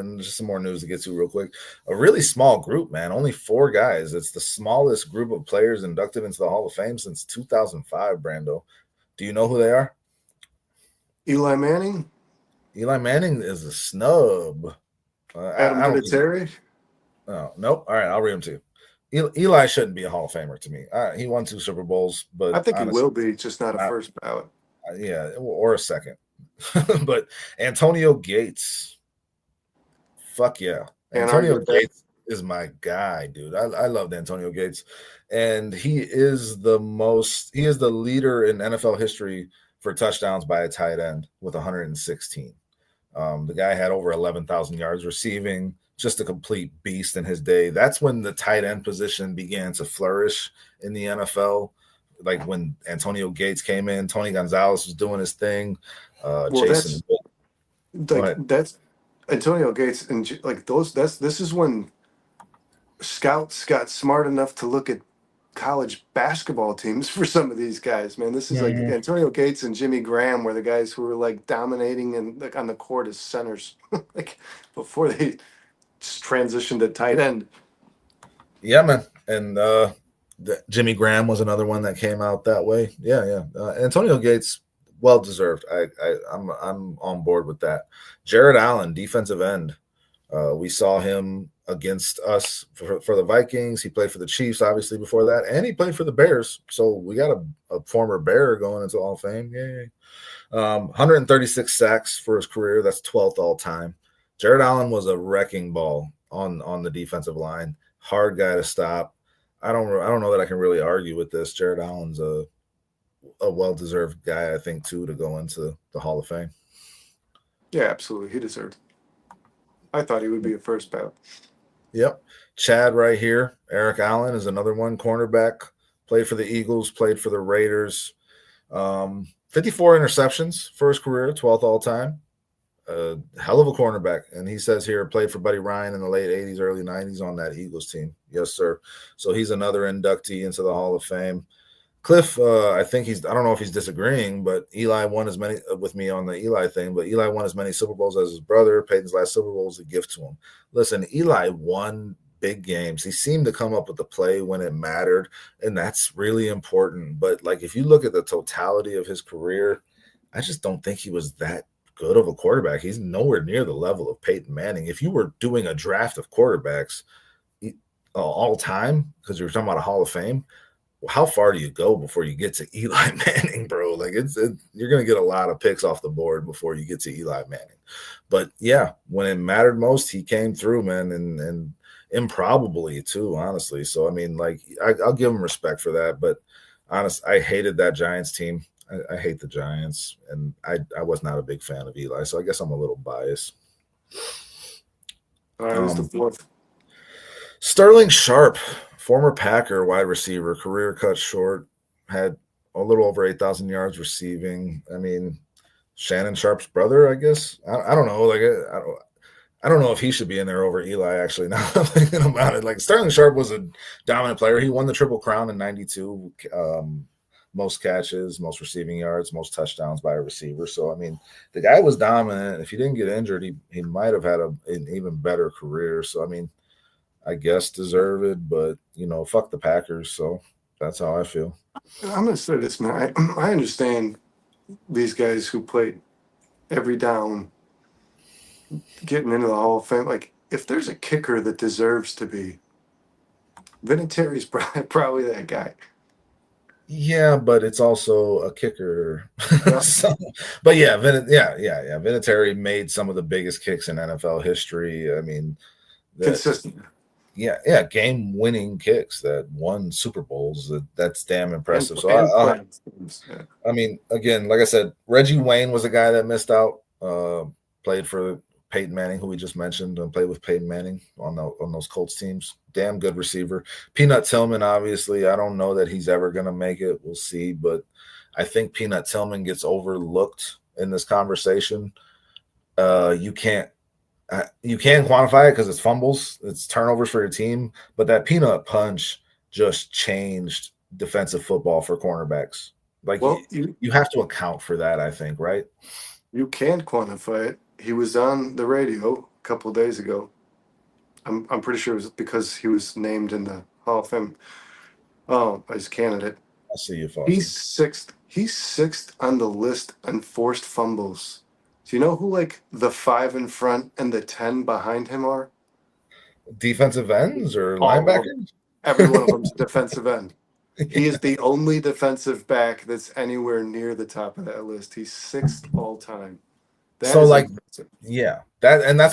more news to get to real quick. A really small group, man. Only 4 guys. It's the smallest group of players inducted into the Hall of Fame since 2005, Brando. Do you know who they are? Eli Manning? Eli Manning is a snub. Adam Vinatieri? Oh, nope. All right, I'll read them to you. Eli shouldn't be a Hall of Famer to me. He won 2 Super Bowls, but I think honestly, he will be, just not a first ballot. Yeah, or a second. But Antonio Gates, fuck yeah. Antonio Gates is my guy, dude. I loved Antonio Gates. And he is the leader in NFL history for touchdowns by a tight end with 116. The guy had over 11,000 yards receiving, just a complete beast in his day. That's when the tight end position began to flourish in the NFL. Like when Antonio Gates came in, Tony Gonzalez was doing his thing. Jason, that's Antonio Gates, and like those. This is when scouts got smart enough to look at college basketball teams for some of these guys. Man, this is like Antonio Gates and Jimmy Graham were the guys who were like dominating and like on the court as centers, like before they just transitioned to tight end. Yeah, man, and Jimmy Graham was another one that came out that way. Yeah. Antonio Gates, well deserved. I'm on board with that. Jared Allen, defensive end. We saw him against us for the Vikings. He played for the Chiefs, obviously, before that, and he played for the Bears. So we got a former Bear going into Hall of Fame. Yay. 136 sacks for his career. That's 12th all time. Jared Allen was a wrecking ball on the defensive line. Hard guy to stop. I don't know that I can really argue with this. Jared Allen's a well-deserved guy, I think, too, to go into the Hall of Fame. Yeah, absolutely. He deserved. I thought he would be a first ballot. Yep. Chad right here. Eric Allen is another one, cornerback. Played for the Eagles, played for the Raiders. 54 interceptions for his career, 12th all time. Hell of a cornerback. And he says here, played for Buddy Ryan in the late 80s, early 90s on that Eagles team. Yes, sir. So he's another inductee into the Hall of Fame. Cliff, I think I don't know if he's disagreeing, but Eli won as many with me on the Eli thing, but Eli won as many Super Bowls as his brother. Peyton's last Super Bowl was a gift to him. Listen, Eli won big games. He seemed to come up with the play when it mattered, and that's really important. But like, if you look at the totality of his career, I just don't think he was that good of a quarterback. He's nowhere near the level of Peyton Manning. If you were doing a draft of quarterbacks all time, because you're talking about a Hall of Fame, how far do you go before you get to Eli Manning, bro? Like you're going to get a lot of picks off the board before you get to Eli Manning. But yeah, when it mattered most, he came through, man, and improbably too, honestly. So I mean, like I'll give him respect for that. But I hated that Giants team. I hate the Giants, and I was not a big fan of Eli, so I guess I'm a little biased. All right, who's the fourth? Sterling Sharp, former Packer wide receiver, career cut short, had a little over 8,000 yards receiving. I mean, Shannon Sharp's brother, I guess. I don't know. Like, I don't know if he should be in there over Eli, actually, now I'm thinking about it. Like, Sterling Sharp was a dominant player. He won the Triple Crown in 92. Most catches, most receiving yards, most touchdowns by a receiver. So, I mean, the guy was dominant. If he didn't get injured, he might have had an even better career. So, I mean, I guess deserved, but fuck the Packers. So that's how I feel. I'm gonna say this, man. I understand these guys who played every down, getting into the Hall of Fame. Like, if there's a kicker that deserves to be, Vinatieri's probably that guy. Yeah, but it's also a kicker. Yeah. But yeah, Vinatieri made some of the biggest kicks in NFL history. I mean, Consistent. Yeah, game-winning kicks that won Super Bowls. That's damn impressive. I mean, again, like I said, Reggie Wayne was a guy that missed out. Played for Peyton Manning, who we just mentioned, and played with Peyton Manning on those Colts teams. Damn good receiver. Peanut Tillman, obviously, I don't know that he's ever going to make it. We'll see, but I think Peanut Tillman gets overlooked in this conversation. You can quantify it because it's fumbles, it's turnovers for your team, but that peanut punch just changed defensive football for cornerbacks. Like, well, you have to account for that, I think, right? You can quantify it. He was on the radio a couple of days ago. I'm pretty sure it was because he was named in the Hall of Fame as candidate. I see you, Foster. He's sixth on the list on forced fumbles. Do you know who, like, the 5 in front and the 10 behind him are? Defensive ends or linebackers? Every one of them's defensive end. He is the only defensive back that's anywhere near the top of that list. He's sixth all time. That's what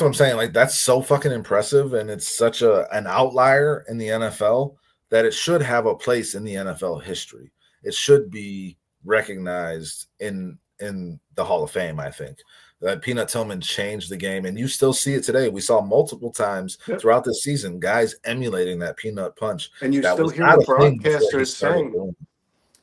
I'm saying. Like, that's so fucking impressive, and it's such an outlier in the NFL that it should have a place in the NFL history. It should be recognized in the Hall of Fame, I think. That Peanut Tillman changed the game, and you still see it today. We saw multiple times throughout this season guys emulating that peanut punch. And you still hear the broadcasters saying,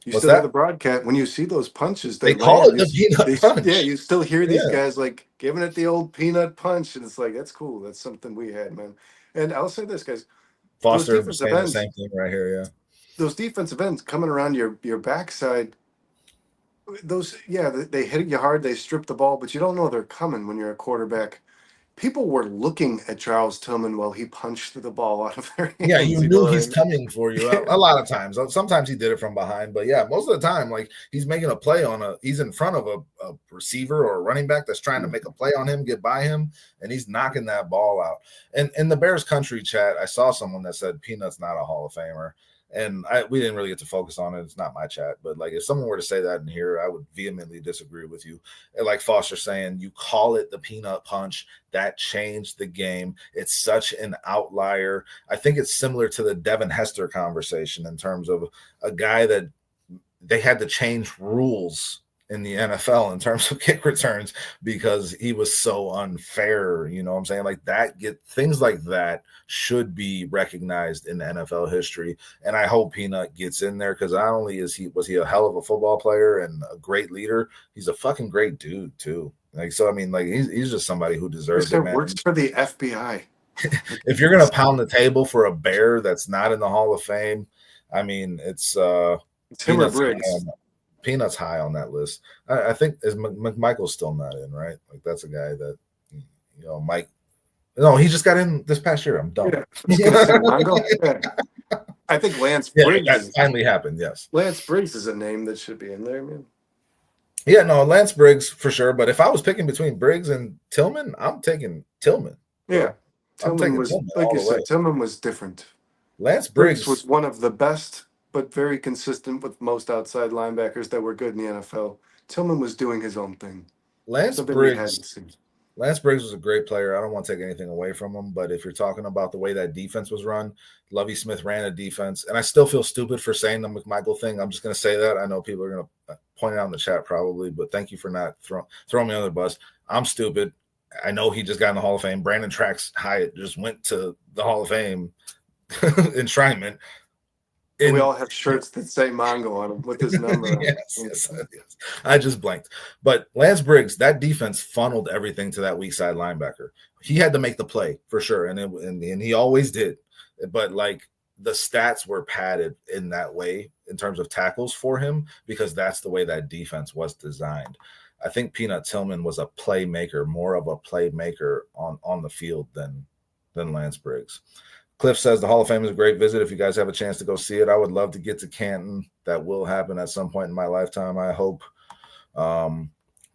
hear the broadcast, when you see those punches, they call it the peanut punch. Yeah, you still hear these guys, like, giving it the old peanut punch, and it's like, that's cool. That's something we had, man. And I'll say this, guys. Foster saying the same thing right here, yeah. Those defensive ends coming around your backside, they hit you hard, they strip the ball, but you don't know they're coming when you're a quarterback. People were looking at Charles Tillman while he punched the ball out of their hands. Yeah, you knew he's coming for you a lot of times. Sometimes he did it from behind, but yeah, most of the time, like, he's making a play he's in front of a receiver or a running back that's trying to make a play on him, get by him, and he's knocking that ball out. And in the Bears country chat, I saw someone that said Peanut's not a Hall of Famer. And we didn't really get to focus on it. It's not my chat. But, like, if someone were to say that in here, I would vehemently disagree with you. And like Foster saying, you call it the peanut punch. That changed the game. It's such an outlier. I think it's similar to the Devin Hester conversation in terms of a guy that they had to change rules in the NFL in terms of kick returns because he was so unfair. You know what I'm saying? Like, things like that should be recognized in the NFL history. And I hope Peanut gets in there because not only was he a hell of a football player and a great leader, he's a fucking great dude too. Like, so I mean, like, he's just somebody who deserves it, man. Works for the FBI. If you're gonna pound the table for a Bear that's not in the Hall of Fame, I mean, it's Him or Peanuts high Briggs? Peanuts high on that list. I think is McMichael's still not in, right? Like that's a guy that Mike. No, he just got in this past year. I'm dumb. Yeah, I was gonna say Mongo. Yeah. I think Lance Yeah, Briggs. that finally happened. Yes, Lance Briggs is a name that should be in there, man. yeah, no, Lance Briggs for sure. But if I was picking between Briggs and Tillman, I'm taking Tillman. Bro. Yeah, I'm Tillman taking was, Tillman like all you the way. said, Tillman was different. Lance Briggs Briggs, was one of the best, but very consistent with most outside linebackers that were good in the NFL. Tillman was doing his own thing, Lance something we Briggs hadn't seen. Lance Briggs was a great player. I don't want to take anything away from him, but if you're talking about the way that defense was run, Lovie Smith ran a defense, and I still feel stupid for saying the McMichael thing. I'm just going to say that. I know people are going to point it out in the chat probably, but thank you for not throwing me under the bus. I'm stupid. I know he just got in the Hall of Fame. Brandon Trax Hyatt just went to the Hall of Fame enshrinement. And we all have shirts that say Mongo on them with his number on. Yes. I just blanked. But Lance Briggs, that defense funneled everything to that weak side linebacker. He had to make the play for sure, and he always did. But like the stats were padded in that way in terms of tackles for him because that's the way that defense was designed. I think Peanut Tillman was a playmaker, more of a playmaker on the field than Lance Briggs. Cliff says the Hall of Fame is a great visit. If you guys have a chance to go see it, I would love to get to Canton. That will happen at some point in my lifetime, I hope.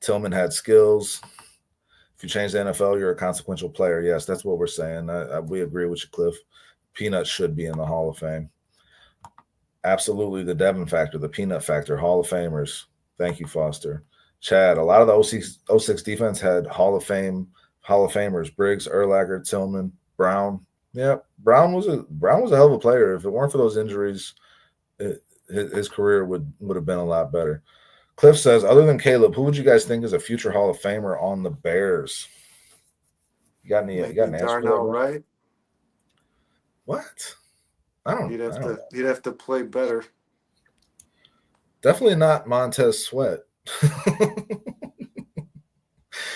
Tillman had skills. If you change the NFL, you're a consequential player. Yes, that's what we're saying. We agree with you, Cliff. Peanut should be in the Hall of Fame. Absolutely, the Devin factor, the Peanut factor, Hall of Famers. Thank you, Foster. Chad, a lot of the 06 defense had Hall of Famers, Briggs, Urlacher, Tillman, Brown. Yeah, Brown was a hell of a player. If it weren't for those injuries, his career would have been a lot better. Cliff says, other than Caleb, who would you guys think is a future Hall of Famer on the Bears? You got an answer? Darnell Wright. What? I don't. He'd have to play better. Definitely not Montez Sweat.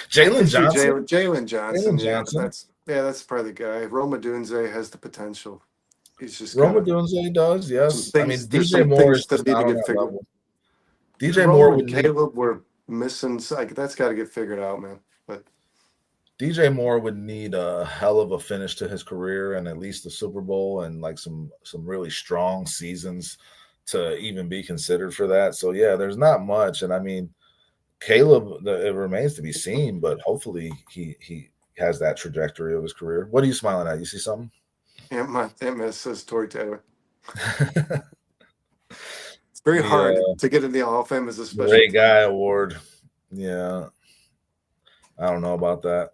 Jalen Johnson. Jalen Johnson. That's probably the guy. Roma Dunze has the potential. He's just Roma Dunze does, yes. I mean, DJ Moore is that need to get figured. DJ Moore and Caleb were missing. That's got to get figured out, man. But DJ Moore would need a hell of a finish to his career and at least the Super Bowl and like some really strong seasons to even be considered for that. So yeah, there's not much, and I mean, Caleb, it remains to be seen, but hopefully he has that trajectory of his career. What are you smiling at? You see something? Yeah, my MS says Tory Taylor. It's very hard to get in the Hall of Fame as a special Great Guy award. Yeah. I don't know about that.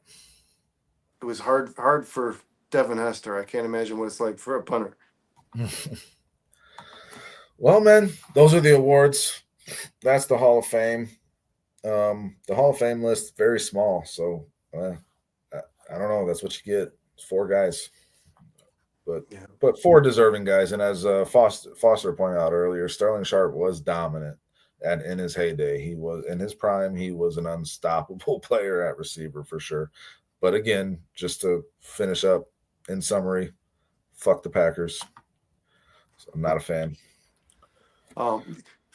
It was hard for Devin Hester. I can't imagine what it's like for a punter. Well, man, those are the awards. That's the Hall of Fame. The Hall of Fame list, very small. So I don't know. That's what you get. It's 4 guys. But 4 deserving guys. And as Foster pointed out earlier, Sterling Sharp was dominant. And in his heyday, he was in his prime. He was an unstoppable player at receiver for sure. But again, just to finish up in summary, fuck the Packers. So I'm not a fan. Your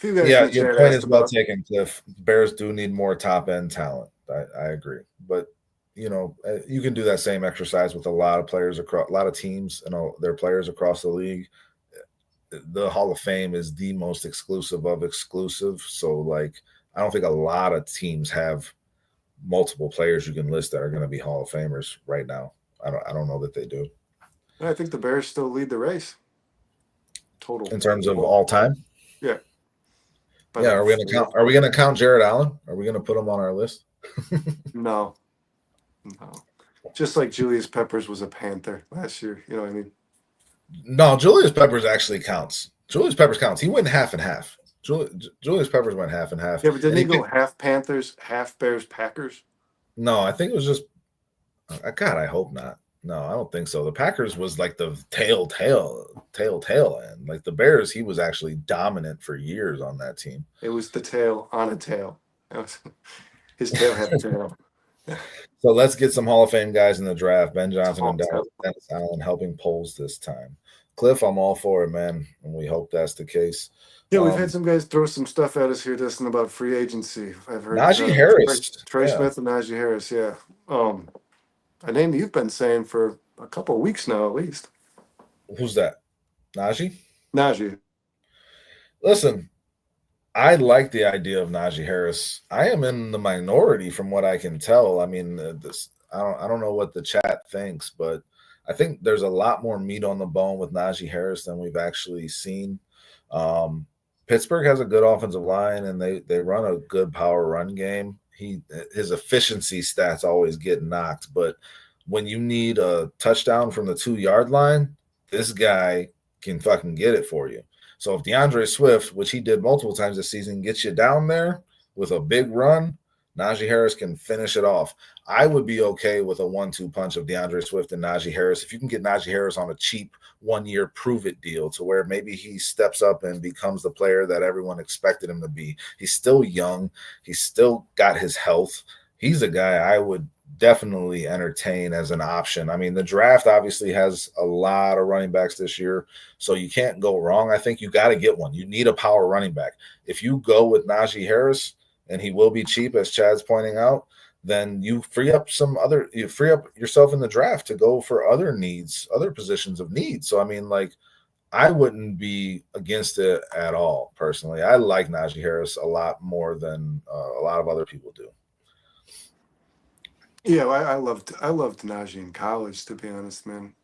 point is well taken, Cliff. Bears do need more top end talent. I agree, but you can do that same exercise with a lot of players across a lot of teams and their players across the league. The Hall of Fame is the most exclusive of exclusive. So, like, I don't think a lot of teams have multiple players you can list that are going to be Hall of Famers right now. I don't know that they do. I think the Bears still lead the race. Total in terms of all time. Yeah. But are we going to count Jared Allen? Are we going to put him on our list? No. Just like Julius Peppers was a Panther last year. You know what I mean? No, Julius Peppers actually counts. Julius Peppers counts. He went half and half. Julius Peppers went half and half. Yeah, but didn't he go half Panthers, half Bears, Packers? No, I think it was just God, I hope not. No, I don't think so. The Packers was like the tail end. Like the Bears, he was actually dominant for years on that team. It was the tail on a tail. His tail had a tail. So let's get some Hall of Fame guys in the draft. Ben Johnson and Dennis Allen helping polls this time. Cliff, I'm all for it, man, and we hope that's the case. Yeah, we've had some guys throw some stuff at us here, Dustin, about free agency. I've heard Najee Harris, Trey yeah. Smith and Najee Harris. Yeah, a name you've been saying for a couple of weeks now, at least. Who's that? Najee? Najee. Listen, I like the idea of Najee Harris. I am in the minority from what I can tell. I mean, I don't know what the chat thinks, but I think there's a lot more meat on the bone with Najee Harris than we've actually seen. Pittsburgh has a good offensive line, and they run a good power run game. His efficiency stats always get knocked, but when you need a touchdown from the 2-yard line, this guy can fucking get it for you. So if DeAndre Swift, which he did multiple times this season, gets you down there with a big run, Najee Harris can finish it off. I would be okay with a 1-2 punch of DeAndre Swift and Najee Harris. If you can get Najee Harris on a cheap 1-year prove-it deal to where maybe he steps up and becomes the player that everyone expected him to be. He's still young. He's still got his health. He's a guy I would definitely entertain as an option. I mean, the draft obviously has a lot of running backs this year, so you can't go wrong. I think you got to get one. You need a power running back. If you go with Najee Harris, and he will be cheap, as Chad's pointing out, then you free up yourself in the draft to go for other needs, other positions of need. So, I mean, like, I wouldn't be against it at all, personally. I like Najee Harris a lot more than a lot of other people do. Yeah, I loved Najee in college, to be honest, man.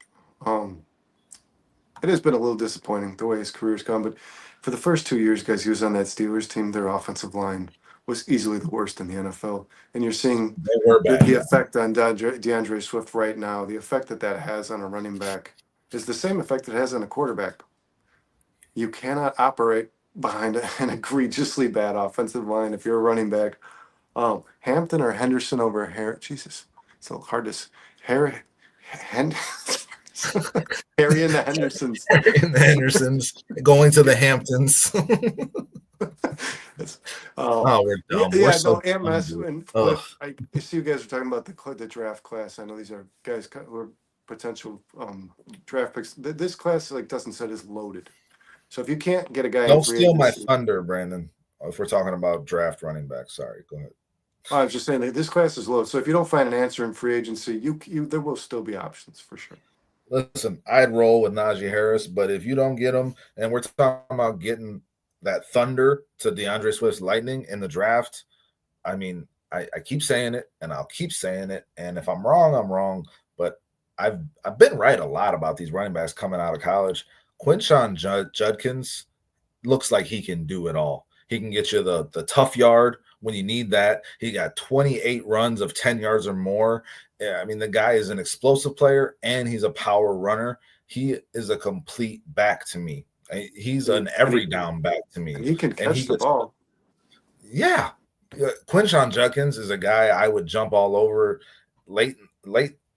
It has been a little disappointing the way his career's gone, but for the first 2 years, guys, he was on that Steelers team. Their offensive line was easily the worst in the NFL, and you're seeing the effect on DeAndre Swift right now. The effect that has on a running back is the same effect it has on a quarterback. You cannot operate behind an egregiously bad offensive line if you're a running back. Hampton or Henderson over Harry. Jesus, it's a little hard to Harry and the Hendersons. Harry and the Hendersons going to the Hamptons. We're dumb. Yeah, no, MS and Cliff. I see you guys are talking about the draft class. I know these are guys who are potential draft picks. This class, like Dustin said, is loaded. So if you can't get a guy, don't steal my thunder, Brandon. If we're talking about draft running back, sorry, go ahead. I was just saying that this class is low. So if you don't find an answer in free agency, there will still be options for sure. Listen, I'd roll with Najee Harris, but if you don't get him, and we're talking about getting that thunder to DeAndre Swift's lightning in the draft, I mean, I keep saying it, and I'll keep saying it, and if I'm wrong, I'm wrong. But I've been right a lot about these running backs coming out of college. Quinshon Judkins looks like he can do it all. He can get you the tough yard when you need that. He got 28 runs of 10 yards or more. Yeah, I mean, the guy is an explosive player, and he's a power runner. He is a complete back to me. He's an every down back to me. And he can catch the ball. Yeah. Quinshon Judkins is a guy I would jump all over late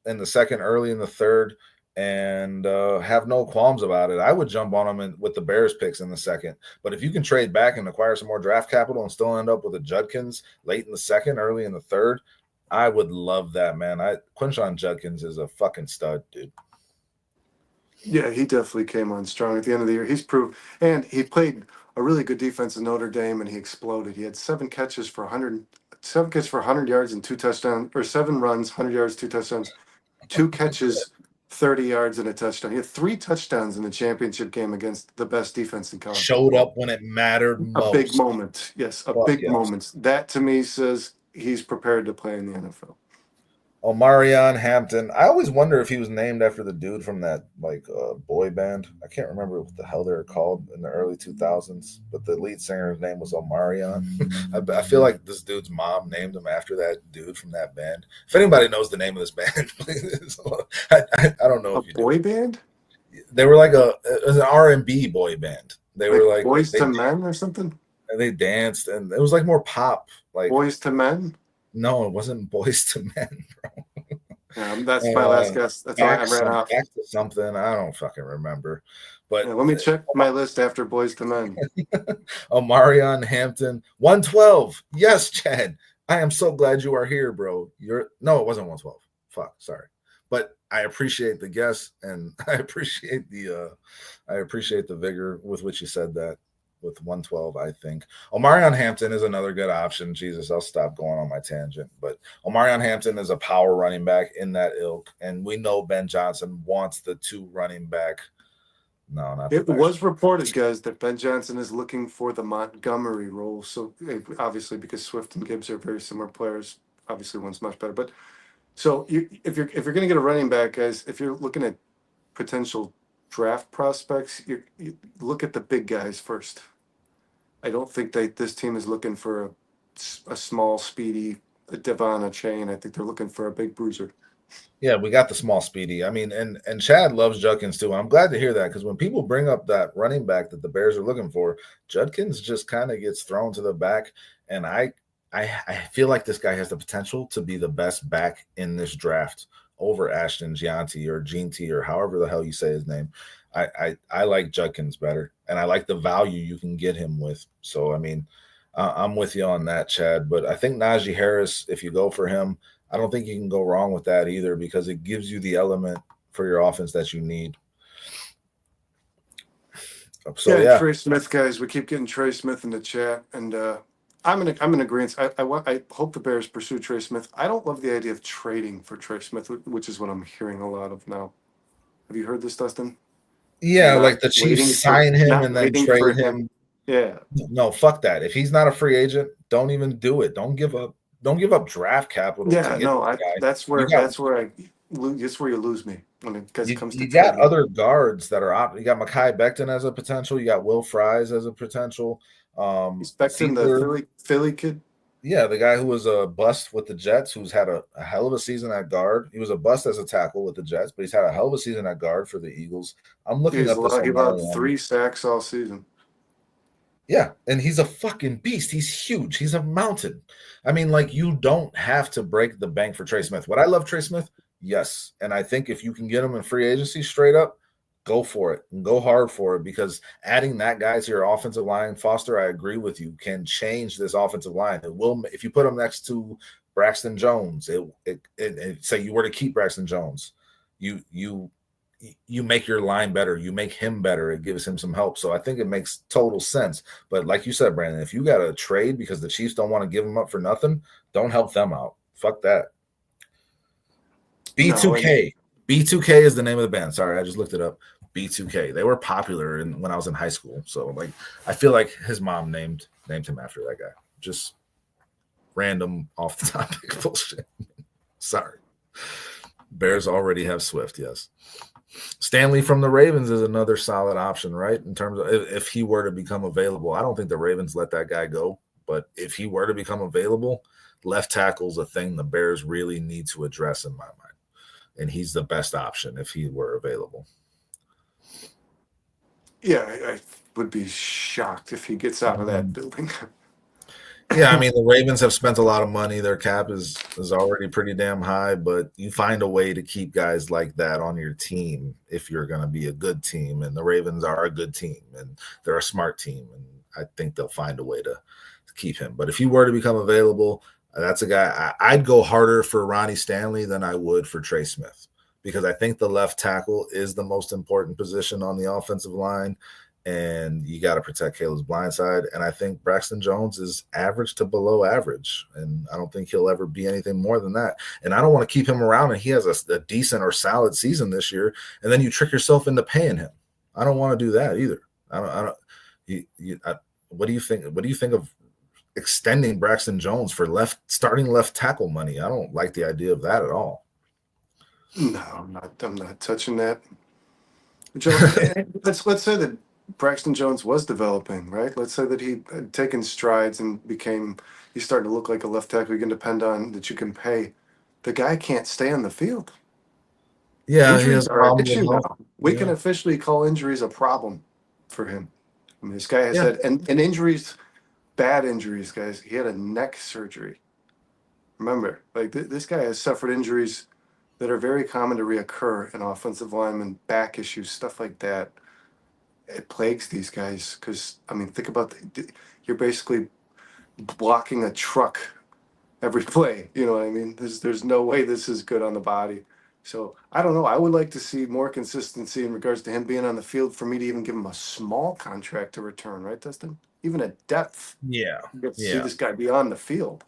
in the second, early in the third, and have no qualms about it. I would jump on him with the Bears picks in the second. But if you can trade back and acquire some more draft capital and still end up with a Judkins late in the second, early in the third, I would love that, man. Quinshon Judkins is a fucking stud, dude. Yeah, he definitely came on strong at the end of the year. He's proved, and he played a really good defense in Notre Dame, and he exploded. He had 7 catches for 100 yards and 2 touchdowns, or 7 runs, 100 yards, 2 touchdowns, 2 catches, 30 yards and a touchdown. He had 3 touchdowns in the championship game against the best defense in college. Showed up when it mattered most. A big moment. Yes, big moment. That to me says he's prepared to play in the NFL. Omarion Hampton. I always wonder if he was named after the dude from that boy band. I can't remember what the hell they were called in the early 2000s, but the lead singer's name was Omarion. I feel like this dude's mom named him after that dude from that band. If anybody knows the name of this band, please. I don't know if you do. Boy band? They were like it was an R&B boy band. They were like Boys to Men or something? And they danced, and it was like more pop. Like Boys to Men? No, it wasn't Boys to Men, bro. That's my last guess. That's why I ran off. Back to something. I don't fucking remember. But let me check my list after Boys to Men. Omarion Hampton, 112. Yes, Chad. I am so glad you are here, bro. No, it wasn't 112. Fuck, sorry. But I appreciate the guess, and I appreciate the vigor with which you said that. With 112, I think Omarion Hampton is another good option. Jesus, I'll stop going on my tangent. But Omarion Hampton is a power running back in that ilk, and we know Ben Johnson wants the two running back. No, not the It back. was reported, guys, that Ben Johnson is looking for the Montgomery role. So obviously, because Swift and Gibbs are very similar players, obviously one's much better. But so if you're going to get a running back, guys, if you're looking at potential draft prospects, you look at the big guys first. I don't think this team is looking for a small, speedy Devon Chain. I think they're looking for a big bruiser. Yeah, we got the small speedy. I mean, and Chad loves Judkins too. And I'm glad to hear that because when people bring up that running back that the Bears are looking for, Judkins just kind of gets thrown to the back. And I feel like this guy has the potential to be the best back in this draft over Ashton Gianti or Ginty or however the hell you say his name. I like Judkins better, and I like the value you can get him with. So I mean, I'm with you on that, Chad. But I think Najee Harris, if you go for him, I don't think you can go wrong with that either because it gives you the element for your offense that you need. So yeah. Trey Smith, guys, we keep getting Trey Smith in the chat, and I'm in agreement. I hope the Bears pursue Trey Smith. I don't love the idea of trading for Trey Smith, which is what I'm hearing a lot of now. Have you heard this, Dustin? Yeah, Not like the Chiefs sign him and then trade him. Yeah. No, fuck that. If he's not a free agent, don't even do it. Don't give up draft capital to get No, this guy. that's where you lose me when it comes to you got trading. other guards that are out. You got Mekhi Becton as a potential. You got Will Fries as a potential. He's Becton, the Philly kid. Yeah, the guy who was a bust with the Jets, who's had a hell of a season at guard. He was a bust as a tackle with the Jets, but he's had a hell of a season at guard for the Eagles. I'm looking up this. He allowed 3 sacks all season. Yeah, and he's a fucking beast. He's huge. He's a mountain. I mean, like, you don't have to break the bank for Trey Smith. Would I love Trey Smith? Yes. And I think if you can get him in free agency straight up, go for it and go hard for it because adding that guy to your offensive line, Foster, I agree with you, can change this offensive line. It will, if you put him next to Braxton Jones, it say you were to keep Braxton Jones, you make your line better. You make him better. It gives him some help. So I think it makes total sense. But like you said, Brandon, if you got to trade because the Chiefs don't want to give him up for nothing, don't help them out. Fuck that. B2K. B2K is the name of the band. Sorry, I just looked it up. B2K. They were popular when I was in high school. So like I feel like his mom named him after that guy. Just random off the topic bullshit. Sorry. Bears already have Swift, yes. Stanley from the Ravens is another solid option, right? In terms of if he were to become available. I don't think the Ravens let that guy go, but if he were to become available, left tackle's a thing the Bears really need to address in my mind. And he's the best option if he were available. Yeah, I would be shocked if he gets out of that building. Yeah, I mean, the Ravens have spent a lot of money. Their cap is already pretty damn high, but you find a way to keep guys like that on your team if you're going to be a good team. And the Ravens are a good team, and they're a smart team. And I think they'll find a way to keep him. But if he were to become available, that's a guy I'd go harder for Ronnie Stanley than I would for Trey Smith because I think the left tackle is the most important position on the offensive line. And you got to protect Caleb's blind side. And I think Braxton Jones is average to below average. And I don't think he'll ever be anything more than that. And I don't want to keep him around and he has a decent or solid season this year. And then you trick yourself into paying him. I don't want to do that either. What do you think? What do you think of extending Braxton Jones for starting left tackle money? I don't like the idea of that at all. No, I'm not touching that. Joe, let's say that Braxton Jones was developing, right? Let's say that he had taken strides and he's starting to look like a left tackle you can depend on, that you can pay. The guy can't stay on the field. Yeah, injuries are an issue now. We can officially call injuries a problem for him. I mean, this guy has had and injuries, bad injuries, guys. He had a neck surgery. Remember, like this guy has suffered injuries that are very common to reoccur in offensive linemen, back issues, stuff like that. It plagues these guys because, I mean, think about you're basically blocking a truck every play. You know what I mean? There's no way this is good on the body. So I don't know. I would like to see more consistency in regards to him being on the field for me to even give him a small contract to return, right, Dustin? Even a depth. Yeah. You get to see Yeah. this guy be on the field.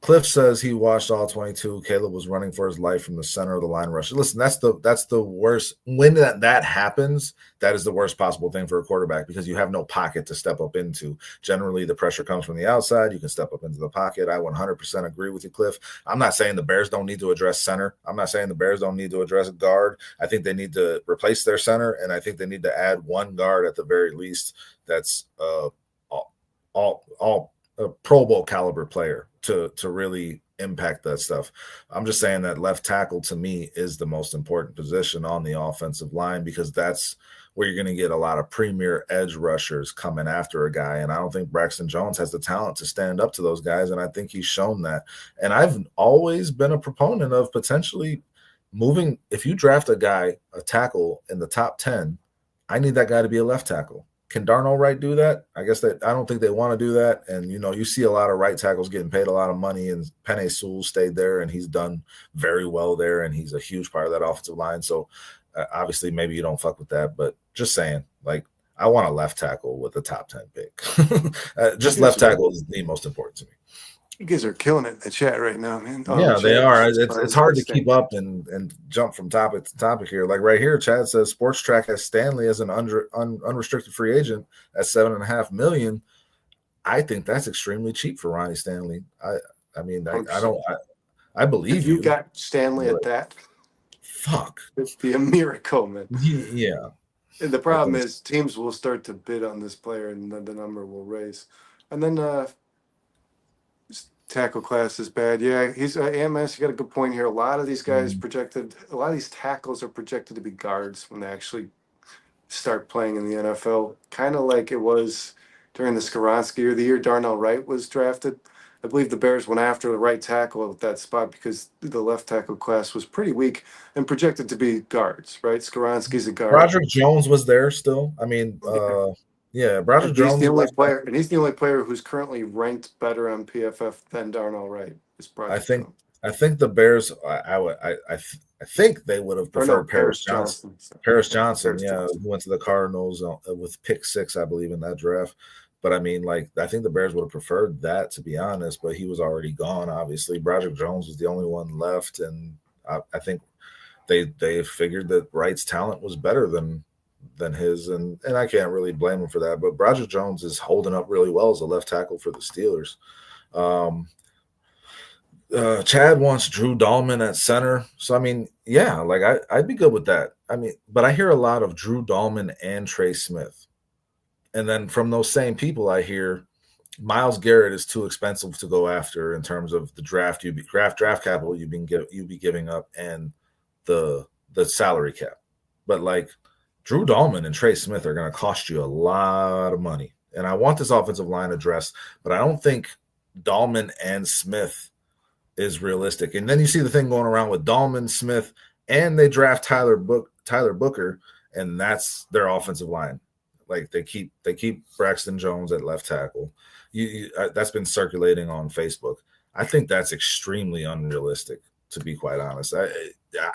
Cliff says he watched all 22. Caleb was running for his life from the center of the line rush. Listen, that's the worst. When that happens, that is the worst possible thing for a quarterback because you have no pocket to step up into. Generally, the pressure comes from the outside. You can step up into the pocket. I 100% agree with you, Cliff. I'm not saying the Bears don't need to address center. I'm not saying the Bears don't need to address guard. I think they need to replace their center, and I think they need to add one guard at the very least that's all a Pro Bowl caliber player to really impact that stuff. I'm just saying that left tackle to me is the most important position on the offensive line because that's where you're going to get a lot of premier edge rushers coming after a guy. And I don't think Braxton Jones has the talent to stand up to those guys. And I think he's shown that. And I've always been a proponent of potentially moving. If you draft a guy, a tackle in the top 10, I need that guy to be a left tackle. Can Darnell Wright do that? I guess that I don't think they want to do that. And you see a lot of right tackles getting paid a lot of money, and Penei Sewell stayed there, and he's done very well there, and he's a huge part of that offensive line. So obviously, maybe you don't fuck with that, but just saying, like I want a left tackle with a top 10 pick. Just left tackle is the most important to me. You guys are killing it in the chat right now, man. Yeah, they Chad are. is It's hard to keep up and jump from topic to topic here. Like right here, Chad says Sports Track has Stanley as an unrestricted free agent at $7.5 million. I think that's extremely cheap for Ronnie Stanley. I mean, I believe if you you. got Stanley at that, Fuck. it'd be a miracle, man. Yeah. And the problem is teams will start to bid on this player, and then the number will raise. And then tackle class is bad. Yeah, he's AMS. You got a good point here. A lot of these guys a lot of these tackles are projected to be guards when they actually start playing in the NFL. Kind of like it was during the Skoronski or the year Darnell Wright was drafted. I believe the Bears went after the right tackle at that spot because the left tackle class was pretty weak and projected to be guards, right? Skoronski's a guard. Broderick Jones was there still. I mean, yeah, Broderick Jones. He's the only player, and he's the only player who's currently ranked better on PFF than Darnell Wright. I think the Bears. I think they would have preferred Paris Johnson. Paris Johnson, who went to the Cardinals with pick 6, I believe, in that draft. But I mean, like, I think the Bears would have preferred that, to be honest. But he was already gone. Obviously, Broderick Jones was the only one left, and I think they figured that Wright's talent was better than his, and I can't really blame him for that. But Broderick Jones is holding up really well as a left tackle for the Steelers. Chad wants Drew Dahlman at center. So, I mean, yeah, like I'd be good with that. I mean, but I hear a lot of Drew Dahlman and Trey Smith. And then from those same people, I hear Myles Garrett is too expensive to go after in terms of the draft draft capital you'd be giving up and the salary cap. But like Drew Dahlman and Trey Smith are going to cost you a lot of money. And I want this offensive line addressed, but I don't think Dahlman and Smith is realistic. And then you see the thing going around with Dahlman, Smith, and they draft Tyler Booker, and that's their offensive line. Like they keep Braxton Jones at left tackle. That's been circulating on Facebook. I think that's extremely unrealistic, to be quite honest.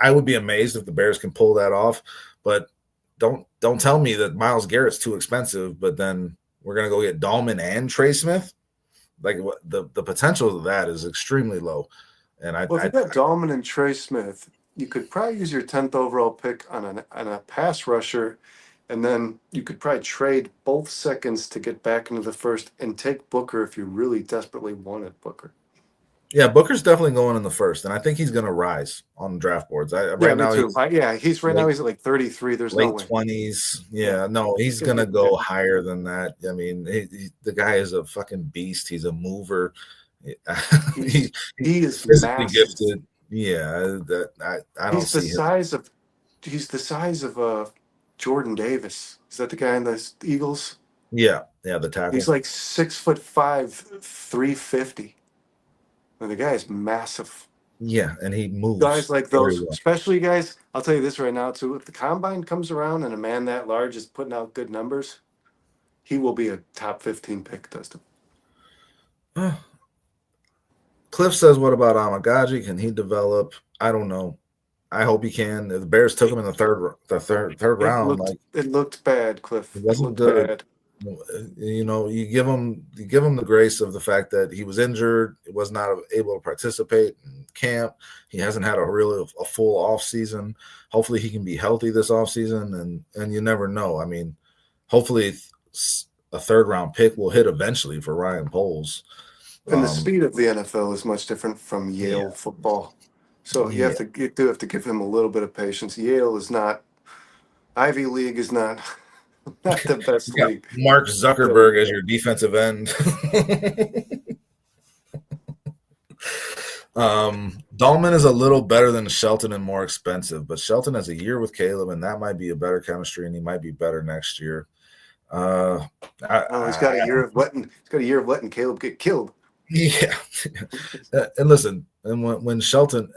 I would be amazed if the Bears can pull that off, but don't tell me that Myles Garrett's too expensive, but then we're gonna go get Dahlman and Trey Smith. Like the potential of that is extremely low. And if you got Dahlman and Trey Smith, you could probably use your 10th overall pick on a pass rusher, and then you could probably trade both seconds to get back into the first and take Booker if you really desperately wanted Booker. Yeah, Booker's definitely going in the first, and I think he's going to rise on the draft boards. He's at like 33. There's late no way. 20s. Yeah, no, he's going to go higher than that. I mean, the guy is a fucking beast. He's a mover. He is physically massive. Gifted. Yeah, I don't see him. He's the size of Jordan Davis. Is that the guy in the Eagles? Yeah, the tackle. He's like 6'5", 350. And the guy is massive. Yeah, and he moves. Guys like those, especially guys, I'll tell you this right now, too. If the combine comes around and a man that large is putting out good numbers, he will be a top 15 pick, Dustin. Cliff says, what about Amagaji? Can he develop? I don't know. I hope he can. The Bears took him in the third round. Like, It looked bad, it Cliff. It wasn't looked good. bad. You give him the grace of the fact that he was injured, was not able to participate in camp. He hasn't had a full off season. Hopefully, he can be healthy this off season, and you never know. I mean, hopefully, a third round pick will hit eventually for Ryan Poles. And the speed of the NFL is much different from Yeah, Yale football. So yeah. you do have to give him a little bit of patience. Yale is not Ivy League is not not the best You got league. Mark So Zuckerberg as your defensive end. Dahlman is a little better than Shelton and more expensive, but Shelton has a year with Caleb, and that might be a better chemistry, and he might be better next year. Uh, I, oh, I, he's got a year of letting Caleb get killed. yeah, and listen, and when Shelton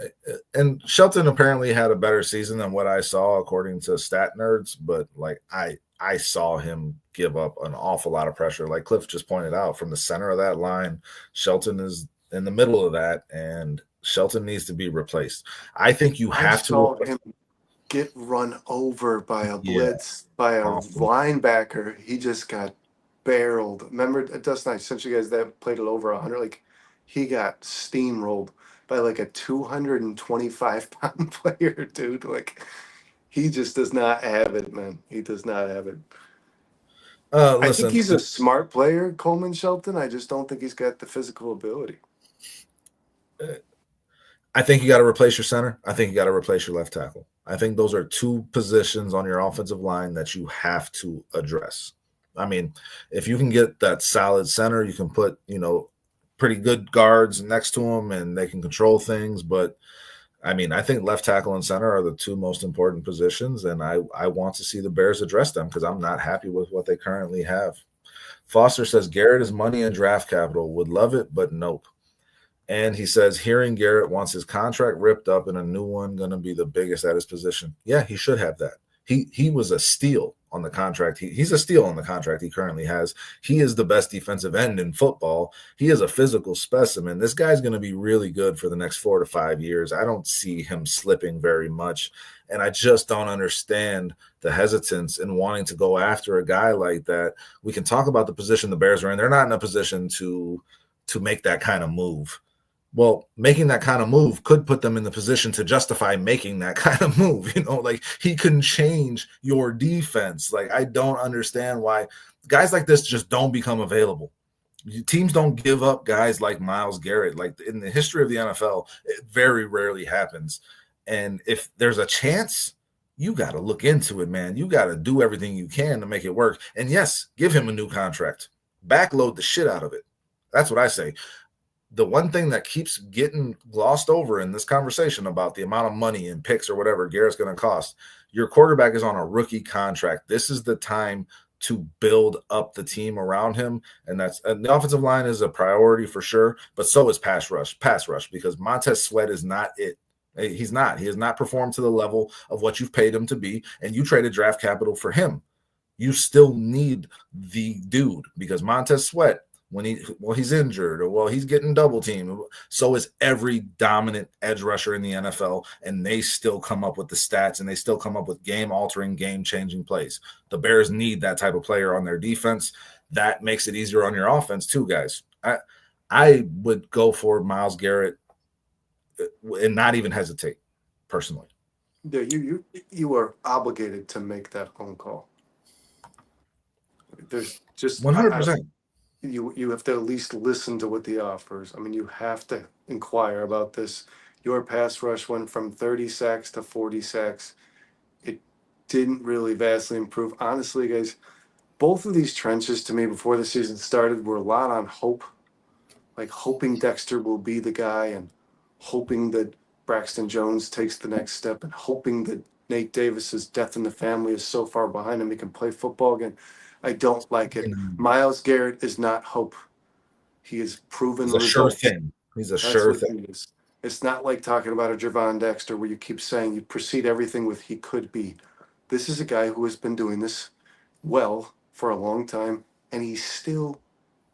apparently had a better season than what I saw according to stat nerds, but like I saw him give up an awful lot of pressure. Like Cliff just pointed out, from the center of that line, Shelton is in the middle of that, and Shelton needs to be replaced. I think you I have to. saw him get run over by a Yeah, blitz by a awful. linebacker. He just got barreled. Remember, Dustin, I sent you guys that played it over 100. Like, he got steamrolled by like a 225-pound player, dude. Like, he just does not have it, man. He does not have it. I think Listen, he's a smart player, Coleman Shelton. I just don't think he's got the physical ability. I think you got to replace your center. I think you got to replace your left tackle. I think those are two positions on your offensive line that you have to address. I mean, if you can get that solid center, you can put, pretty good guards next to them and they can control things. But I mean, I think left tackle and center are the two most important positions. And I want to see the Bears address them because I'm not happy with what they currently have. Foster says Garrett is money and draft capital. Would love it, but nope. And he says, hearing Garrett wants his contract ripped up and a new one going to be the biggest at his position. Yeah, he should have that. He was a steal on the contract. He's a steal on the contract he currently has. He is the best defensive end in football. He is a physical specimen. This guy's going to be really good for the next 4 to 5 years. I don't see him slipping very much. And I just don't understand the hesitance in wanting to go after a guy like that. We can talk about the position the Bears are in. They're not in a position to make that kind of move. Well, making that kind of move could put them in the position to justify making that kind of move. Like he can change your defense. Like, I don't understand why guys like this just don't become available. Teams don't give up guys like Myles Garrett. Like, in the history of the NFL, it very rarely happens. And if there's a chance, you got to look into it, man. You got to do everything you can to make it work. And yes, give him a new contract. Backload the shit out of it. That's what I say. The one thing that keeps getting glossed over in this conversation about the amount of money and picks or whatever Garrett's going to cost, your quarterback is on a rookie contract. This is the time to build up the team around him. And the offensive line is a priority for sure, but so is pass rush, because Montez Sweat is not it. He's not. He has not performed to the level of what you've paid him to be, and you traded draft capital for him. You still need the dude because Montez Sweat, he's injured or he's getting double teamed. So is every dominant edge rusher in the NFL, and they still come up with the stats and they still come up with game-altering, game-changing plays. The Bears need that type of player on their defense. That makes it easier on your offense too, guys. I would go for Myles Garrett and not even hesitate, personally. Yeah, you are obligated to make that phone call. There's just 100%. you have to at least listen to what the offers. I mean, you have to inquire about this. Your pass rush went from 30 sacks to 40 sacks. It didn't really vastly improve. Honestly, guys, both of these trenches to me before the season started were a lot on hope. Like hoping Dexter will be the guy and hoping that Braxton Jones takes the next step and hoping that Nate Davis's death in the family is so far behind him he can play football again. I don't like it. Myles Garrett is not hope. He is proven He's a sure results. thing. He's a That's sure what thing. he is. It's not like talking about a Javon Dexter where you keep saying you precede everything with he could be. This is a guy who has been doing this well for a long time, and he's still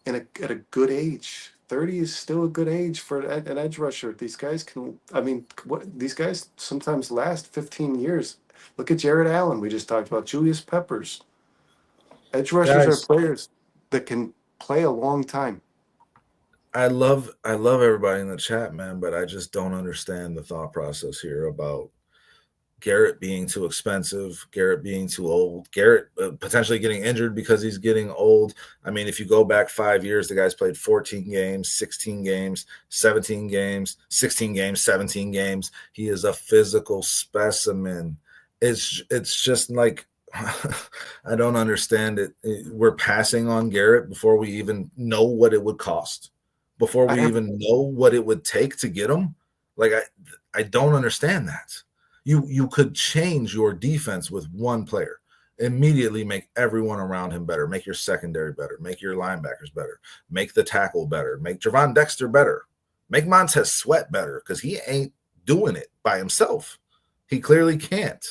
at a good age. 30 is still a good age for an edge rusher. These guys can, I mean, these guys sometimes last 15 years. Look at Jared Allen. We just talked about Julius Peppers. Edge rushers are Guys, players that can play a long time. I love everybody in the chat, man, but I just don't understand the thought process here about Garrett being too expensive, Garrett being too old, Garrett potentially getting injured because he's getting old. I mean, if you go back 5 years, the guy's played 14 games, 16 games, 17 games, 16 games, 17 games. He is a physical specimen. It's just like I don't understand it. We're passing on Garrett before we even know what it would cost, before I we have, even know what it would take to get him. Like I don't understand that. You could change your defense with one player, immediately make everyone around him better, make your secondary better, make your linebackers better, make the tackle better, make Javon Dexter better, make Montez Sweat better, because he ain't doing it by himself. He clearly can't.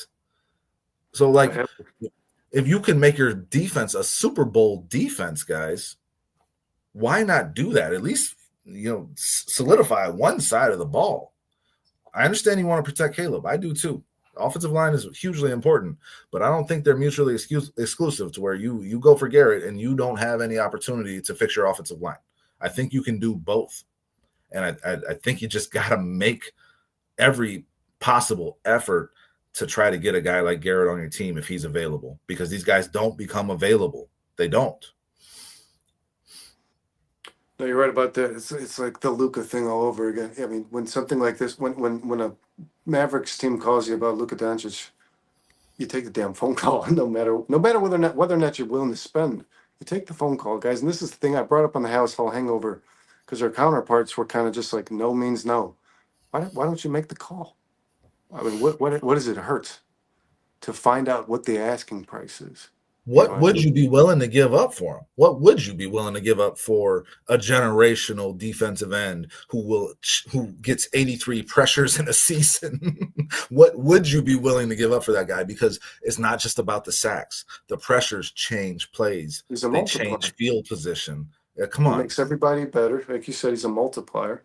So, I like, have, if you can make your defense a Super Bowl defense, guys, why not do that? At least, solidify one side of the ball. I understand you want to protect Caleb. I do too. Offensive line is hugely important, but I don't think they're mutually exclusive to where you go for Garrett and you don't have any opportunity to fix your offensive line. I think you can do both. And I think you just got to make every possible effort to try to get a guy like Garrett on your team if he's available, because these guys don't become available. They don't. no, you're right about that. It's like the Luka thing all over again. I mean, when something like this, when a Mavericks team calls you about Luka Doncic, you take the damn phone call. No matter whether or not you're willing to spend, you take the phone call, guys. And this is the thing I brought up on the House Hall Hangover, because our counterparts were kind of just like, no means no. Why don't you make the call? I mean, what does it hurt to find out what the asking price is? What I would mean, you be willing to give up for him? What would you be willing to give up for a generational defensive end who gets 83 pressures in a season? What would you be willing to give up for that guy? Because it's not just about the sacks. The pressures change plays. he's a They multiplier. change field position. Come He on. makes everybody better. Like you said, he's a multiplier.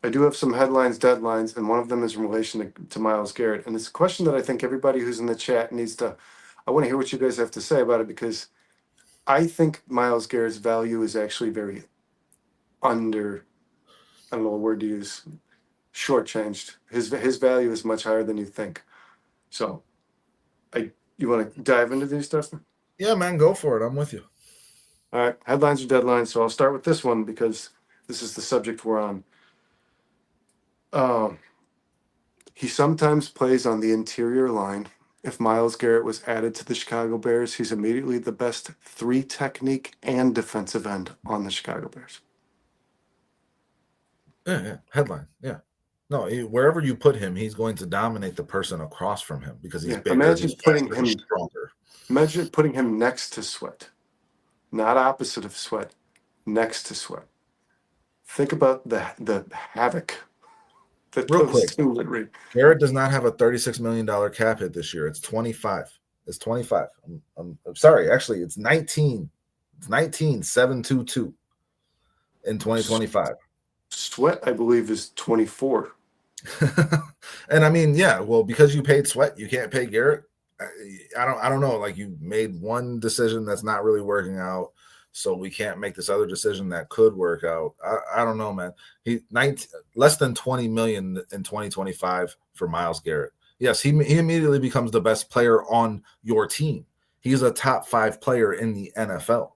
I do have some headlines, deadlines, and one of them is in relation to Miles Garrett. And it's a question that I think everybody who's in the chat needs to. I want to hear what you guys have to say about it, because I think Miles Garrett's value is actually very under. I don't know what word to use. Shortchanged. His value is much higher than you think. So, you want to dive into these, Dustin? Yeah, man, go for it. I'm with you. All right, headlines or deadlines. So I'll start with this one because this is the subject we're on. Um, he sometimes plays on the interior line. If Miles Garrett was added to the Chicago Bears, he's immediately the best 3 technique and defensive end on the Chicago Bears. Yeah. Headline. Yeah. No, wherever you put him, he's going to dominate the person across from him because he's bigger, Imagine he's putting faster, him. he's stronger. Imagine putting him next to Sweat, not opposite of Sweat, next to Sweat. Think about the havoc that Real those quick, two would wreak. Garrett does not have a $36 million cap hit this year. It's 25. It's 25. I'm sorry. Actually, it's 19. It's 19,722 in 2025. Sweat, I believe, is 24. And I mean, yeah, well, because you paid Sweat, you can't pay Garrett. I don't know. Like, you made one decision that's not really working out, so we can't make this other decision that could work out. I don't know, man. Less than 20 million in 2025 for Miles Garrett. Yes, he immediately becomes the best player on your team. He's a top 5 player in the NFL.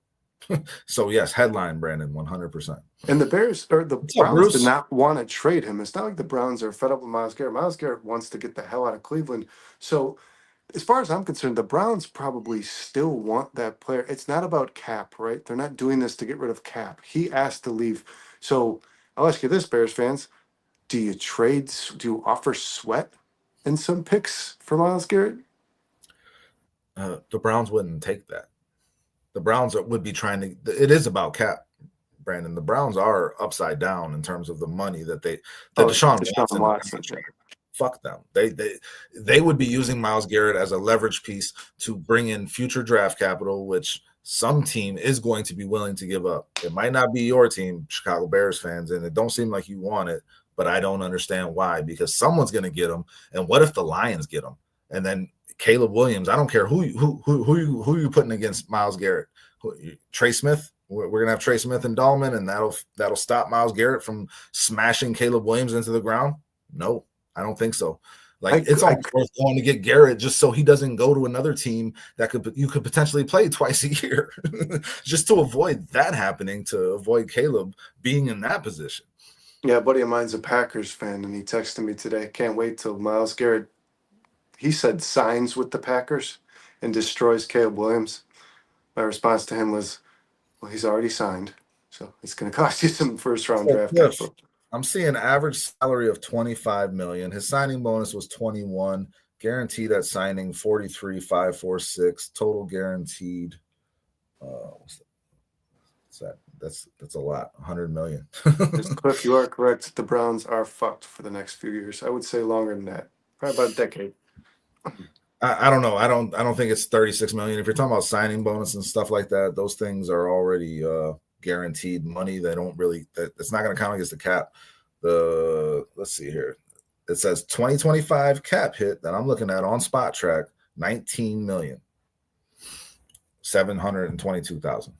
So yes, headline, Brandon, 100%. And the Bears or the What's up, Browns did Bruce? not want to trade him. It's not like the Browns are fed up with Miles Garrett. Miles Garrett wants to get the hell out of Cleveland. So, as far as I'm concerned, the Browns probably still want that player. It's not about cap, right? They're not doing this to get rid of cap. He asked to leave. So, I'll ask you this, Bears fans: do you trade? Do you offer Sweat and some picks for Miles Garrett? The Browns wouldn't take that. The Browns would be trying to. It is about cap, Brandon. The Browns are upside down in terms of the money that Deshaun Watson. Fuck them. They would be using Miles Garrett as a leverage piece to bring in future draft capital, which some team is going to be willing to give up. It might not be your team, Chicago Bears fans, and it don't seem like you want it, but I don't understand why, because someone's going to get him. And what if the Lions get him? And then Caleb Williams, I don't care who you putting against Myles Garrett. Trey Smith, we're going to have Trey Smith and Dahlman, and that'll stop Myles Garrett from smashing Caleb Williams into the ground? No, I don't think so. Like, it's almost worth going to get Garrett just so he doesn't go to another team that you could potentially play twice a year, just to avoid that happening, to avoid Caleb being in that position. Yeah, a buddy of mine's a Packers fan, and he texted me today. Can't wait till Myles Garrett, he said, signs with the Packers and destroys Caleb Williams. My response to him was, well, he's already signed, so it's going to cost you some first-round draft capital. I'm seeing average salary of $25 million. His signing bonus was $21 million. Guaranteed at signing $43,546. Total guaranteed. What's that? That's a lot. $100 million. Cliff, you are correct. The Browns are fucked for the next few years. I would say longer than that. Probably about a decade. I don't know. I don't think it's $36 million. If you're talking about signing bonus and stuff like that, those things are already guaranteed money. They don't really. It's not going to count against the cap. Let's see here. It says 2025 cap hit that I'm looking at on Spot Track, $19,722,000.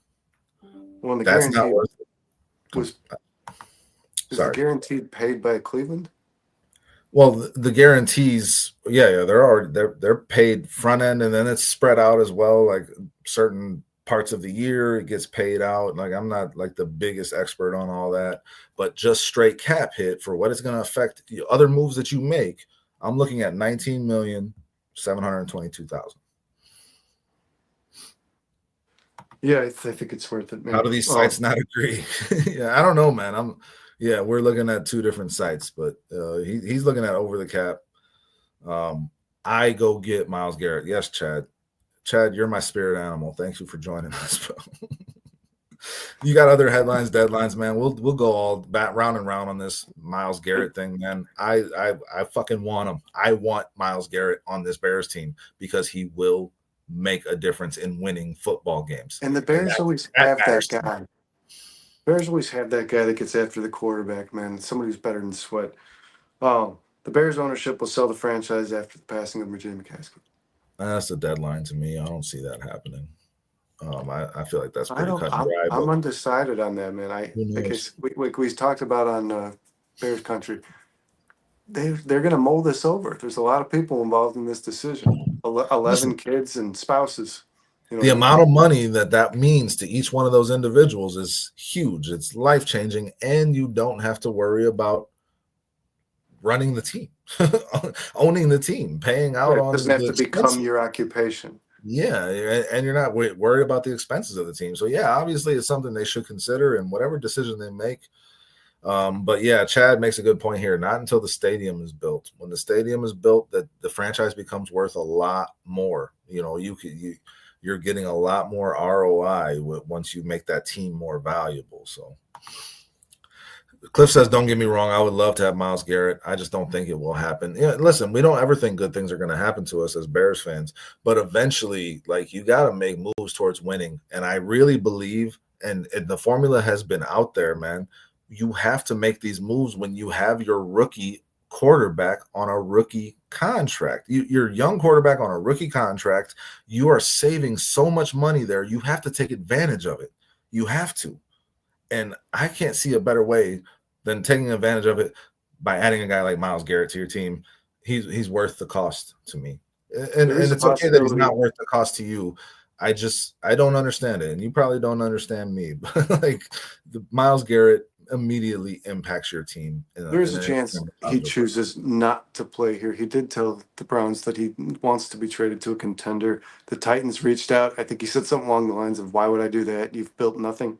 Well, that's not worth it. Was the guaranteed paid by Cleveland? Well, the guarantees, yeah, they're paid front end, and then it's spread out as well. Like certain parts of the year, it gets paid out. Like, I'm not like the biggest expert on all that, but just straight cap hit for what it's going to affect the other moves that you make. I'm looking at $19,722,000. Yeah, I think it's worth it, man. How do these sites not agree? Yeah, I don't know, man. We're looking at two different sites, but he's looking at over the cap. I go get Myles Garrett. Yes, Chad. Chad, you're my spirit animal. Thank you for joining us. You got other headlines, deadlines, man. We'll go all round and round on this Myles Garrett thing, man. I fucking want him. I want Myles Garrett on this Bears team because he will make a difference in winning football games. And the Bears always have that guy. Bears always have that guy that gets after the quarterback, man. Somebody who's better than Sweat. The Bears ownership will sell the franchise after the passing of Virginia McCaskey. That's a deadline to me. I don't see that happening. I feel like that's pretty cut and dry. I'm undecided on that, man. We talked about on Bears Country. They're going to mold this over. There's a lot of people involved in this decision. 11 kids and spouses. The amount of money that means to each one of those individuals is huge. It's life-changing, and you don't have to worry about running the team, owning the team, paying out on. It doesn't have to become your occupation. Yeah, and you're not worried about the expenses of the team. So, yeah, obviously it's something they should consider in whatever decision they make. But, yeah, Chad makes a good point here. Not until the stadium is built. When the stadium is built, that the franchise becomes worth a lot more. You're getting a lot more ROI once you make that team more valuable. So Cliff says, don't get me wrong, I would love to have Myles Garrett. I just don't think it will happen. Yeah, listen, we don't ever think good things are going to happen to us as Bears fans, but eventually, like, you got to make moves towards winning. And I really believe, and the formula has been out there, man, you have to make these moves when you have your rookie quarterback on a rookie contract. Your young quarterback on a rookie contract, you are saving so much money there. You have to take advantage of it. You have to. And I can't see a better way than taking advantage of it by adding a guy like Myles Garrett to your team. He's worth the cost to me. And it's okay that he's not worth the cost to you. I don't understand it. And you probably don't understand me. But like, the Myles Garrett immediately impacts your team. There's a chance he chooses not to play here. He did tell the Browns that he wants to be traded to a contender. The Titans reached out. I think he said something along the lines of, why would I do that? You've built nothing.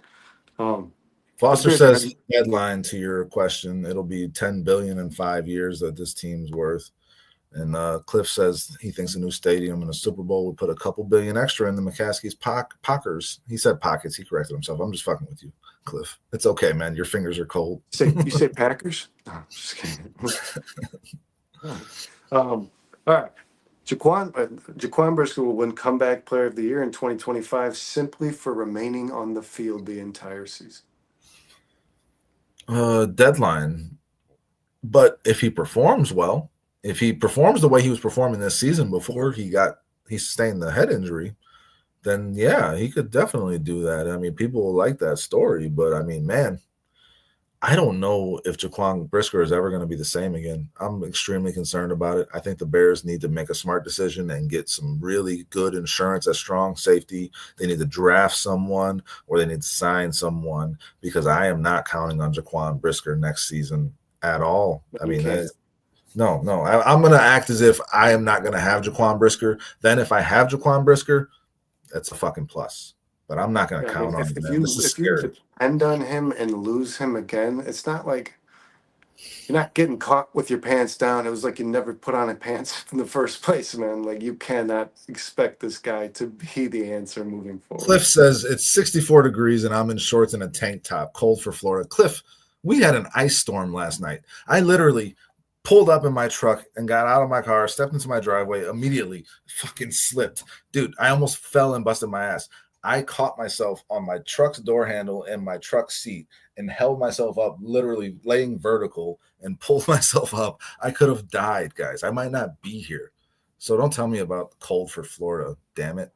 Foster says, deadline to your question, it'll be $10 billion in 5 years that this team's worth. And Cliff says he thinks a new stadium and a Super Bowl would put a couple billion extra in the McCaskey's pockers. He said pockets. He corrected himself. I'm just fucking with you, Cliff. It's okay, man. Your fingers are cold. You say Packers? No, just kidding. All right. Jaquan Brisker will win Comeback Player of the Year in 2025 simply for remaining on the field the entire season. Deadline. But if he performs well, if he performs the way he was performing this season before he sustained the head injury, then yeah, he could definitely do that. I mean, people will like that story, but I mean, man, I don't know if Jaquan Brisker is ever going to be the same again. I'm extremely concerned about it. I think the Bears need to make a smart decision and get some really good insurance, a strong safety. They need to draft someone or they need to sign someone because I am not counting on Jaquan Brisker next season at all. I mean, no. I'm going to act as if I am not going to have Jaquan Brisker. Then if I have Jaquan Brisker, that's a fucking plus. But I'm not going to count on him, man. This is scary. Depend on him and lose him again, it's not like you're not getting caught with your pants down. It was like you never put on a pants in the first place, man. Like you cannot expect this guy to be the answer moving forward. Cliff says it's 64 degrees and I'm in shorts and a tank top. Cold for Florida. Cliff, we had an ice storm last night. I literally pulled up in my truck and got out of my car, stepped into my driveway, immediately fucking slipped. Dude, I almost fell and busted my ass. I caught myself on my truck's door handle and my truck seat and held myself up, literally laying vertical and pulled myself up. I could have died, guys. I might not be here. So don't tell me about cold for Florida. Damn it.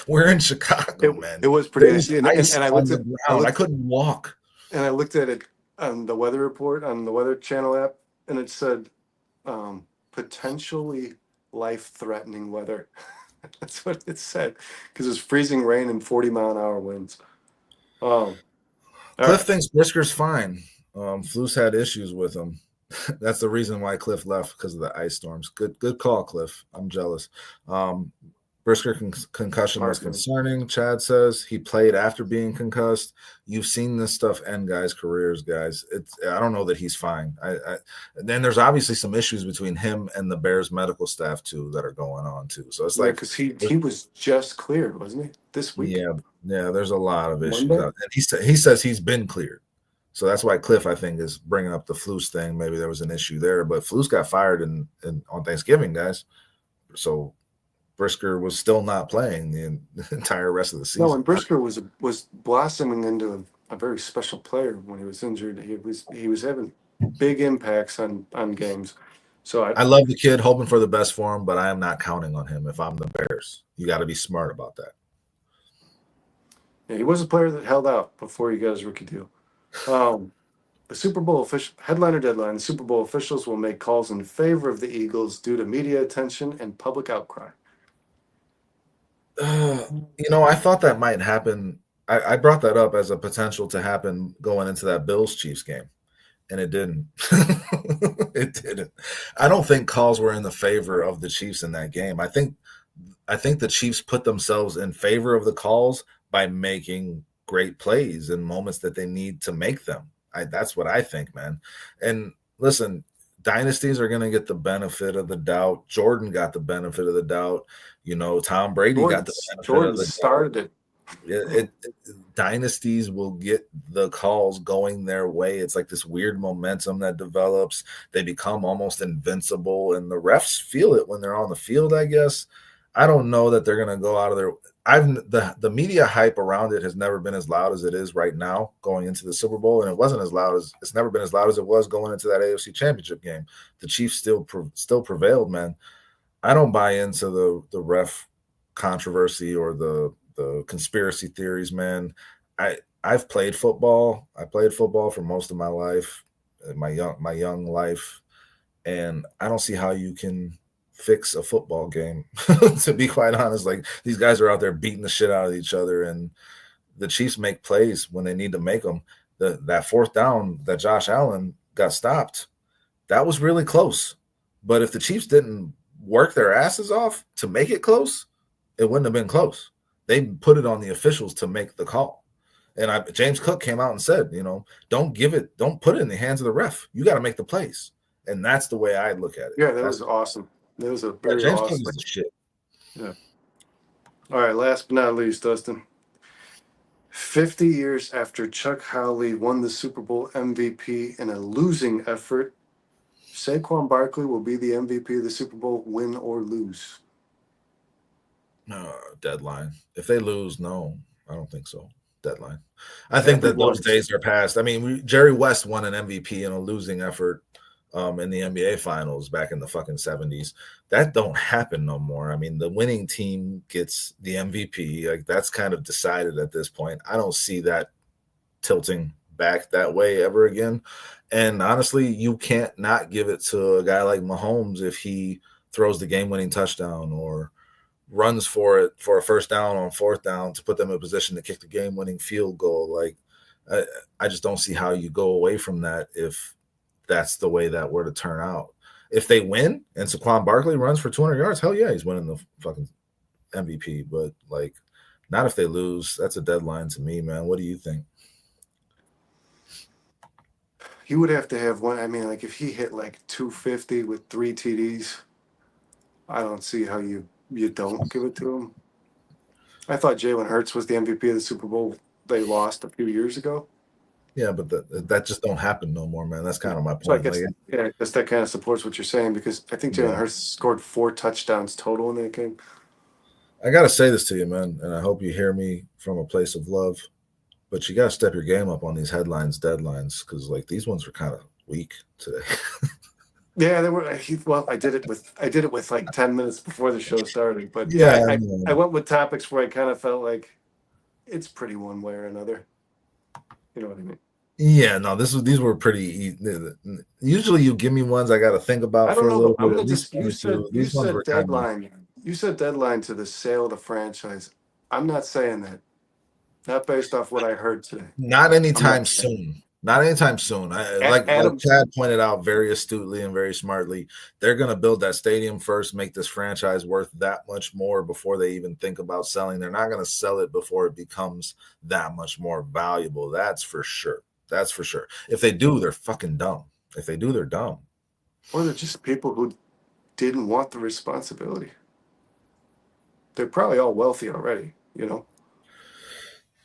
We're in Chicago, man. It was pretty icy. And I looked at I couldn't walk. And I looked at it on the weather report on the Weather Channel app, and it said potentially life-threatening weather. That's what it said, because it's freezing rain and 40-mile-an-hour winds. Cliff thinks Brisker's fine. Flus had issues with him. That's the reason why Cliff left, because of the ice storms. Good call, Cliff. I'm jealous. Brisker concussion was concerning. Chad says he played after being concussed. You've seen this stuff end guys' careers, guys. I don't know that he's fine. Then there's obviously some issues between him and the Bears medical staff too that are going on too. So it's like because he was just cleared, wasn't he, this week? Yeah. There's a lot of issues, and he says he's been cleared. So that's why Cliff, I think, is bringing up the Flus thing. Maybe there was an issue there, but Flus got fired on Thanksgiving, guys. So Brisker was still not playing the entire rest of the season. No, and Brisker was blossoming into a very special player when he was injured. He was having big impacts on games. So I love the kid, hoping for the best for him, but I am not counting on him if I'm the Bears. You got to be smart about that. Yeah, he was a player that held out before he got his rookie deal. The Super Bowl headliner deadline, the Super Bowl officials will make calls in favor of the Eagles due to media attention and public outcry. I thought that might happen. I brought that up as a potential to happen going into that Bills-Chiefs game, and it didn't. It didn't. I don't think calls were in the favor of the Chiefs in that game. I think the Chiefs put themselves in favor of the calls by making great plays in moments that they need to make them. That's what I think, man. And listen, dynasties are going to get the benefit of the doubt. Jordan got the benefit of the doubt. Tom Brady got the benefit of the doubt. Started it. Dynasties will get the calls going their way. It's like this weird momentum that develops. They become almost invincible, and the refs feel it when they're on the field, I guess. I don't know that they're going to go out of their the media hype around it has never been as loud as it is right now going into the Super Bowl, and it's never been as loud as it was going into that AFC Championship game. The Chiefs still prevailed, man. I don't buy into the ref controversy or the conspiracy theories, man. I've played football. I played football for most of my life, my young life, and I don't see how you can fix a football game. To be quite honest, like these guys are out there beating the shit out of each other, and the Chiefs make plays when they need to make them. That fourth down that Josh Allen got stopped, that was really close. But if the Chiefs didn't work their asses off to make it close, it wouldn't have been close. They put it on the officials to make the call. And James Cook came out and said, don't put it in the hands of the ref. You got to make the plays. And that's the way I look at it. Yeah, that was awesome. That was a very James awesome. Cook is the shit. Yeah. All right, last but not least, Dustin. 50 years after Chuck Howley won the Super Bowl MVP in a losing effort, Saquon Barkley will be the MVP of the Super Bowl, win or lose? Deadline. If they lose, no, I don't think so. Deadline. I think that those Everyone. days are past. I mean, Jerry West won an MVP in a losing effort in the NBA Finals back in the fucking 70s. That don't happen no more. I mean, the winning team gets the MVP. Like that's kind of decided at this point. I don't see that tilting back that way ever again. And honestly, you can't not give it to a guy like Mahomes if he throws the game-winning touchdown or runs for it for a first down on fourth down to put them in a position to kick the game-winning field goal. Like, I just don't see how you go away from that if that's the way that were to turn out. If they win and Saquon Barkley runs for 200 yards, hell yeah, he's winning the fucking MVP. But like, not if they lose. That's a deadline to me, man. What do you think? He would have to have one. I mean, like if he hit like 250 with 3 TDs, I don't see how you don't give it to him. I thought Jalen Hurts was the MVP of the Super Bowl they lost a few years ago. Yeah, but that just don't happen no more, man. That's kind of my point. So I guess, I guess that kind of supports what you're saying because I think Jalen Hurts scored 4 touchdowns total in that game. I got to say this to you, man, and I hope you hear me from a place of love. But you got to step your game up on these headlines, deadlines, because like these ones were kind of weak today. Yeah, they were. Well, I did it with like 10 minutes before the show started. But I went with topics where I kind of felt like it's pretty one way or another. You know what I mean? Yeah, no, these were pretty. Usually, you give me ones I got to think about for a little bit. You said deadline. You said deadline to the sale of the franchise. I'm not saying that. Not based off what I heard today. Not anytime soon. Not anytime soon. Like Chad pointed out very astutely and very smartly, they're going to build that stadium first, make this franchise worth that much more before they even think about selling. They're not going to sell it before it becomes that much more valuable. That's for sure. That's for sure. If they do, they're fucking dumb. If they do, they're dumb. Or they're just people who didn't want the responsibility. They're probably all wealthy already, you know?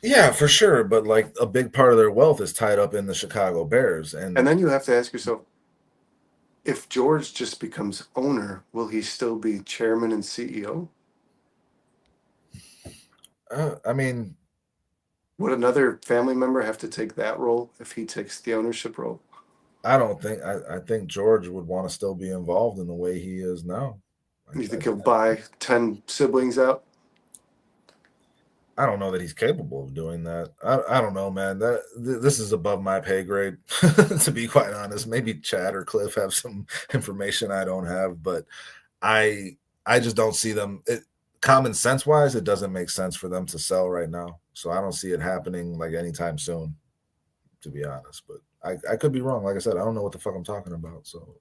Yeah, for sure. But like a big part of their wealth is tied up in the Chicago Bears. And then you have to ask yourself, if George just becomes owner, will he still be chairman and CEO? I mean, would another family member have to take that role if he takes the ownership role? I don't think. I think George would want to still be involved in the way he is now. You think he'll buy 10 siblings out? I don't know that he's capable of doing that. I don't know, man. This is above my pay grade, to be quite honest. Maybe Chad or Cliff have some information I don't have, but I just don't see them. Common sense wise, it doesn't make sense for them to sell right now. So I don't see it happening like anytime soon, to be honest. But I could be wrong. Like I said, I don't know what the fuck I'm talking about. So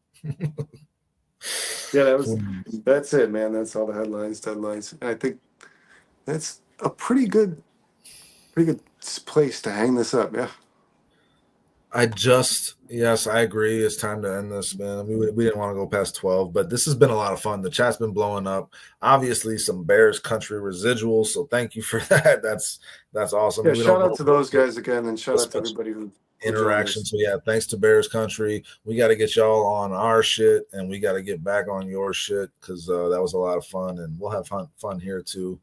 yeah, that's it, man. That's all the deadlines. And I think that's a pretty good place to hang this up. Yeah. Yes, I agree. It's time to end this, man. We didn't want to go past 12, but this has been a lot of fun. The chat's been blowing up. Obviously, some Bears country residuals. So thank you for that. That's awesome. Yeah, shout out to those guys again, and shout out to everybody who interaction. So yeah, thanks to Bears country. We got to get y'all on our shit, and we got to get back on your shit because that was a lot of fun, and we'll have fun here too.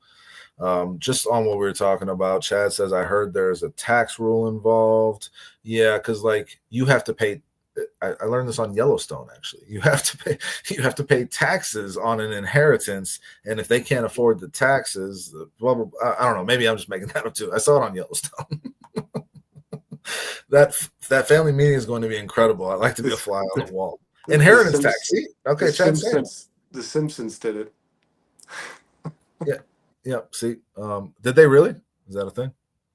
Just on what we were talking about, Chad says, I heard there's a tax rule involved. Yeah, because like you have to pay. I learned this on Yellowstone. Actually, you have to pay taxes on an inheritance, and if they can't afford the taxes, well, I don't know. Maybe I'm just making that up too. I saw it on Yellowstone. that family meeting is going to be incredible. I'd like to be a fly on the wall. Inheritance tax. See? Okay, Chad. The Simpsons did it. Yeah. Yep. See, did they really? Is that a thing?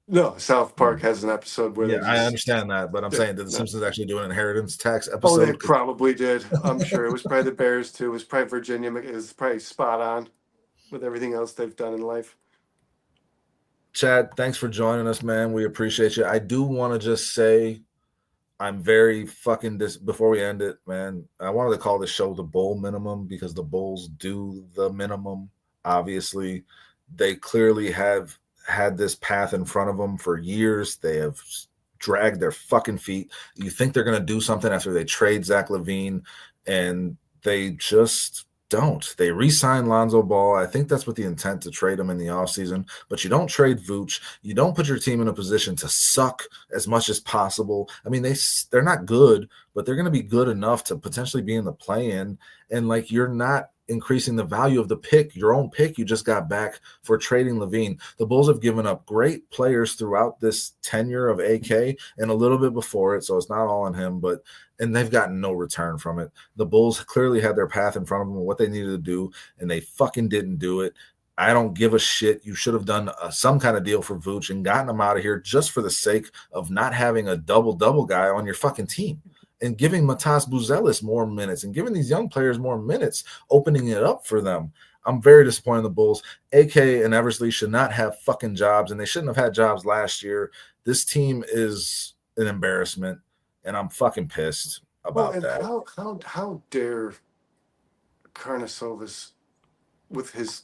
No, South Park has an episode where I understand that, but I'm saying, did the Simpsons actually do an inheritance tax episode? Oh, they probably did. I'm sure it was probably the Bears too. It was probably Virginia. It was probably spot on with everything else they've done in life. Chad, thanks for joining us, man. We appreciate you. I do want to just say I'm very fucking before we end it, man. I wanted to call this show the Bull Minimum because the Bulls do the minimum. Obviously, they clearly have had this path in front of them for years. They have dragged their fucking feet. You think they're going to do something after they trade Zach LaVine and they just don't. They re-sign Lonzo Ball. I think that's with the intent to trade him in the offseason, but you don't trade Vooch. You don't put your team in a position to suck as much as possible. I mean, they're not good, but they're going to be good enough to potentially be in the play-in, and like you're not increasing the value of the pick, your own pick you just got back for trading Levine. The Bulls have given up great players throughout this tenure of AK and a little bit before it, so it's not all on him, and they've gotten no return from it. The Bulls clearly had their path in front of them and what they needed to do, and they fucking didn't do it. I don't give a shit. You should have done some kind of deal for Vooch and gotten him out of here just for the sake of not having a double-double guy on your fucking team, and giving Matas Buzelis more minutes and giving these young players more minutes, opening it up for them. I'm very disappointed in the Bulls. AK and Eversley should not have fucking jobs, and they shouldn't have had jobs last year. This team is an embarrassment, and I'm fucking pissed about that. How dare Karnisovas with his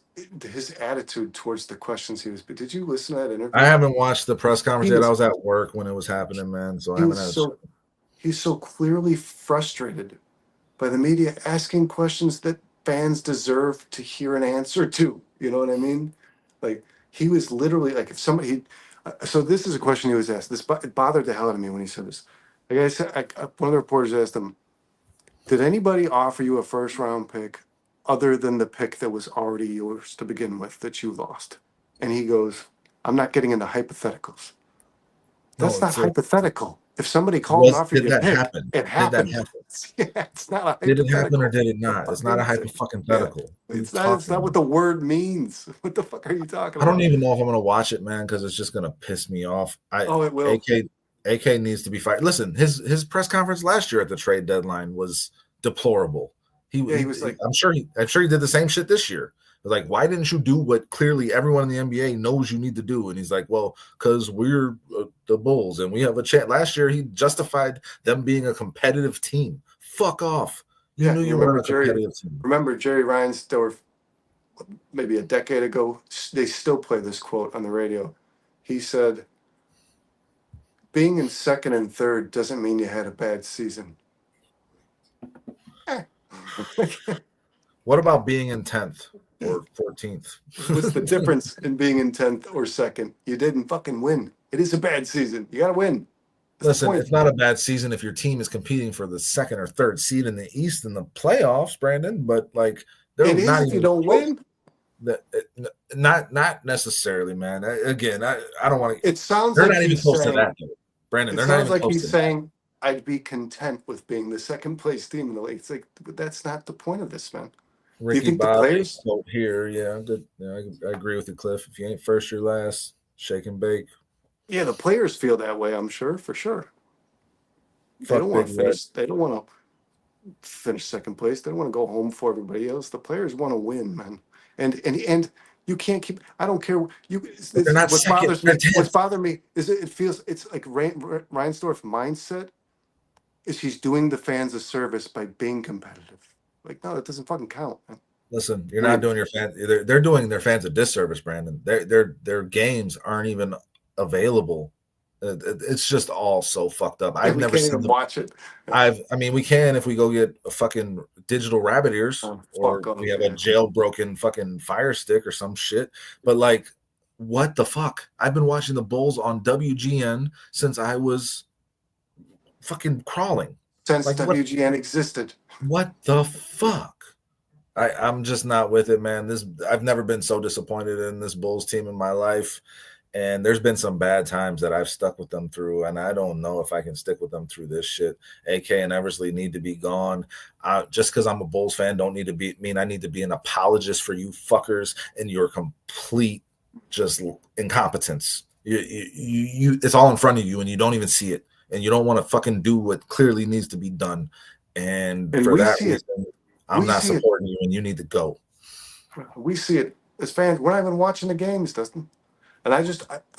attitude towards the questions he was. But did you listen to that interview? I haven't watched the press conference yet. I was at work when it was happening, man. So I haven't had he's so clearly frustrated by the media asking questions that fans deserve to hear an answer to. You know what I mean? Like, he was literally like, if somebody, so this is a question he was asked. It bothered the hell out of me when he said this. Like I said, one of the reporters asked him, did anybody offer you a first round pick other than the pick that was already yours to begin with that you lost? And he goes, I'm not getting into hypotheticals. That's not hypothetical. If somebody called and offered you a pick, it happened. Yeah, it's not a hypothetical. Did it happen or did it not? It's not a hypothetical. Yeah. It's not what the word means. What the fuck are you talking about? I don't even know if I'm going to watch it, man, because it's just going to piss me off. It will. AK needs to be fired. Listen, his press conference last year at the trade deadline was deplorable. He was like, I'm sure he did the same shit this year. Like, why didn't you do what clearly everyone in the NBA knows you need to do? And he's like, well, because we're the Bulls and we have a chance. Last year, he justified them being a competitive team. Fuck off. You knew you were a competitive team. Remember Jerry Reinsdorf, maybe a decade ago, they still play this quote on the radio. He said, being in second and third doesn't mean you had a bad season. What about being in 10th or 14th? What's the difference in being in 10th or second? You didn't fucking win. It is a bad season. You got to win. Listen, it's not a bad season if your team is competing for the second or third seed in the East in the playoffs, Brandon. But like, it is if you don't win. Not necessarily, man. I don't want to. It sounds they're like not even close to that, Brandon. It sounds like he's saying, I'd be content with being the second place team in the league. It's like, but that's not the point of this, man. Ricky, do you think the players here? Yeah, good. Yeah, I agree with you, Cliff. If you ain't first, you're last. Shake and bake. Yeah, the players feel that way. I'm sure, for sure. They don't want to finish. They don't want to finish second place. They don't want to go home for everybody else. The pleirs want to win, man. And you can't keep. I don't care. What's bothering me is it feels it's like Reinsdorf's mindset is he's doing the fans a service by being competitive. Like, no, that doesn't fucking count, man. Listen, you're not doing your fans. They're doing their fans a disservice, Brandon. Their games aren't even available. It's just all so fucked up. I've never seen them watch it. I mean, we can if we go get a fucking digital rabbit ears, or we have a jailbroken fucking Fire Stick or some shit. But like, what the fuck? I've been watching the Bulls on WGN since I was fucking crawling. Since like, WGN existed. What the fuck? I'm just not with it, man. I've never been so disappointed in this Bulls team in my life. And there's been some bad times that I've stuck with them through, and I don't know if I can stick with them through this shit. AK and Eversley need to be gone. Just because I'm a Bulls fan don't need to mean I need to be an apologist for you fuckers and your complete just incompetence. You it's all in front of you, and you don't even see it, and you don't want to fucking do what clearly needs to be done. And for that reason, I'm not supporting you, and you need to go. We see it as fans. We're not even watching the games, Dustin. And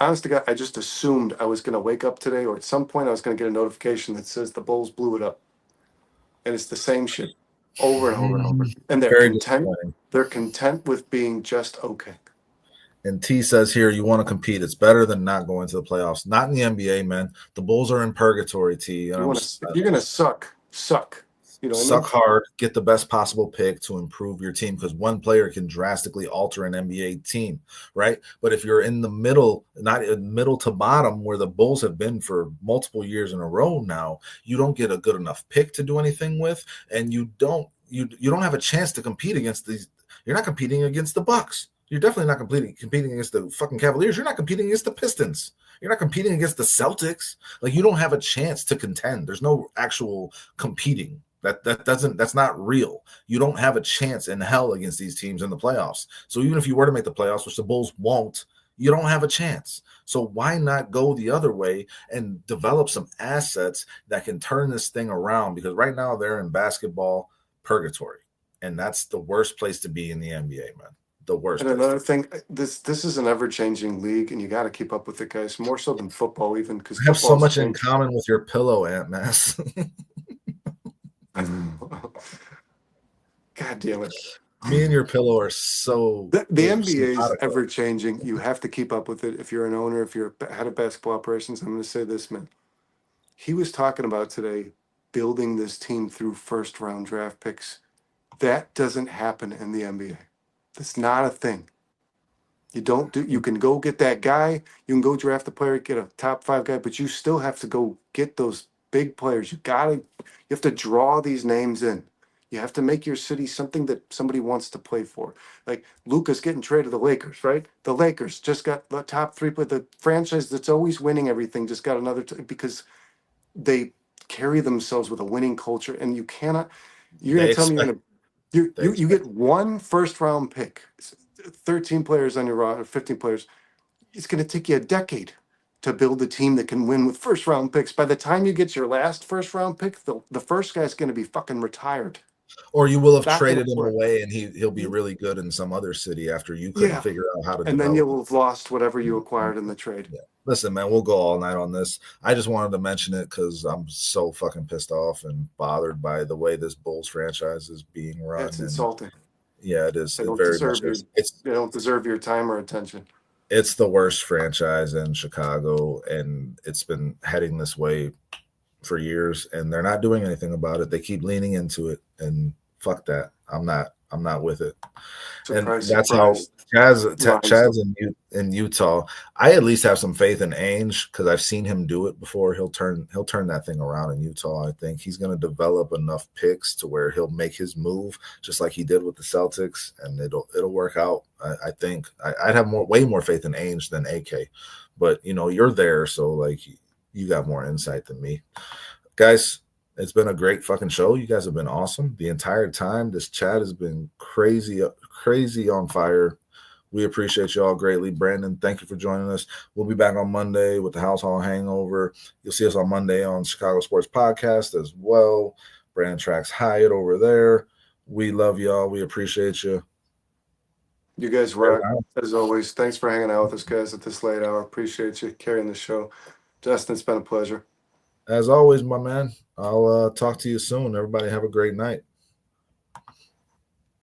honest to God, I just assumed I was going to wake up today, or at some point I was going to get a notification that says the Bulls blew it up. And it's the same shit over and over and over. And they're content with being just okay. And T says here, you want to compete. It's better than not going to the playoffs. Not in the NBA, man. The Bulls are in purgatory, T. If you're going to suck. You know what I suck mean? hard, get the best possible pick to improve your team, because one player can drastically alter an NBA team, right? But if you're in the middle, not in middle to bottom, where the Bulls have been for multiple years in a row now, you don't get a good enough pick to do anything with, and you don't have a chance to compete against these. You're not competing against the Bucks. You're definitely not competing against the fucking Cavaliers. You're not competing against the Pistons. You're not competing against the Celtics. Like, you don't have a chance to contend. There's no actual competing. That's not real. You don't have a chance in hell against these teams in the playoffs. So even if you were to make the playoffs, which the Bulls won't, you don't have a chance. So why not go the other way and develop some assets that can turn this thing around? Because right now they're in basketball purgatory, and that's the worst place to be in the NBA, man. The worst And place. another thing, this is an ever changing league, and you got to keep up with it, guys. More so than football, even because I have so football's much in changed. common with your pillow, Aunt Mass. God damn it! Me and your pillow are so The NBA is simpatico. ever changing. You have to keep up with it. If you're an owner, if you're head of basketball operations, I'm going to say this, man. He was talking about today building this team through first round draft picks. That doesn't happen in the NBA. That's not a thing. You don't do. You can go get that guy. You can go draft a player, get a top 5 guy, but you still have to go get those big players. You have to draw these names in. You have to make your city something that somebody wants to play for. Like Luca's getting traded to the Lakers, right? The Lakers just got the top 3, but the franchise that's always winning everything just got another because they carry themselves with a winning culture, and you cannot. You're They gonna tell me expect. They you expect. get one first round pick, 13 players on your roster, 15 players. It's gonna take you a decade to build a team that can win with first round picks. By the time you get your last first round pick, the first guy's gonna be fucking retired. Or you will have Not gonna traded him work. away, and he'll be really good in some other city after you couldn't Yeah, figure out how to and then develop. you'll have lost whatever you acquired in the trade. Yeah. Listen, man, we'll go all night on this. I just wanted to mention it because I'm so fucking pissed off and bothered by the way this Bulls franchise is being run. It's And insulting. yeah, it is. They It don't very much deserve your is. It's they don't deserve your time or attention. it's the worst franchise in Chicago, and it's been heading this way for years, and they're not doing anything about it. They keep leaning into it, and fuck that. I'm not with it. And Surprise, that's how surprise. Chad's in Utah. I at least have some faith in Ainge because I've seen him do it before. He'll turn that thing around in Utah. I think he's going to develop enough picks to where he'll make his move just like he did with the Celtics, and it'll work out. I think I'd have way more faith in Ainge than AK, but you're there, so like you got more insight than me, guys. It's been a great fucking show. You guys have been awesome the entire time. This chat has been crazy, crazy on fire. We appreciate y'all greatly. Brandon, thank you for joining us. We'll be back on Monday with the House Hall Hangover. You'll see us on Monday on Chicago Sports Podcast as well. Brandon tracks Hyatt over there. We love y'all. We appreciate you. You guys rock as always. Thanks for hanging out with us, guys, at this late hour. Appreciate you carrying the show. Justin, it's been a pleasure. As always, my man. I'll talk to you soon. Everybody have a great night.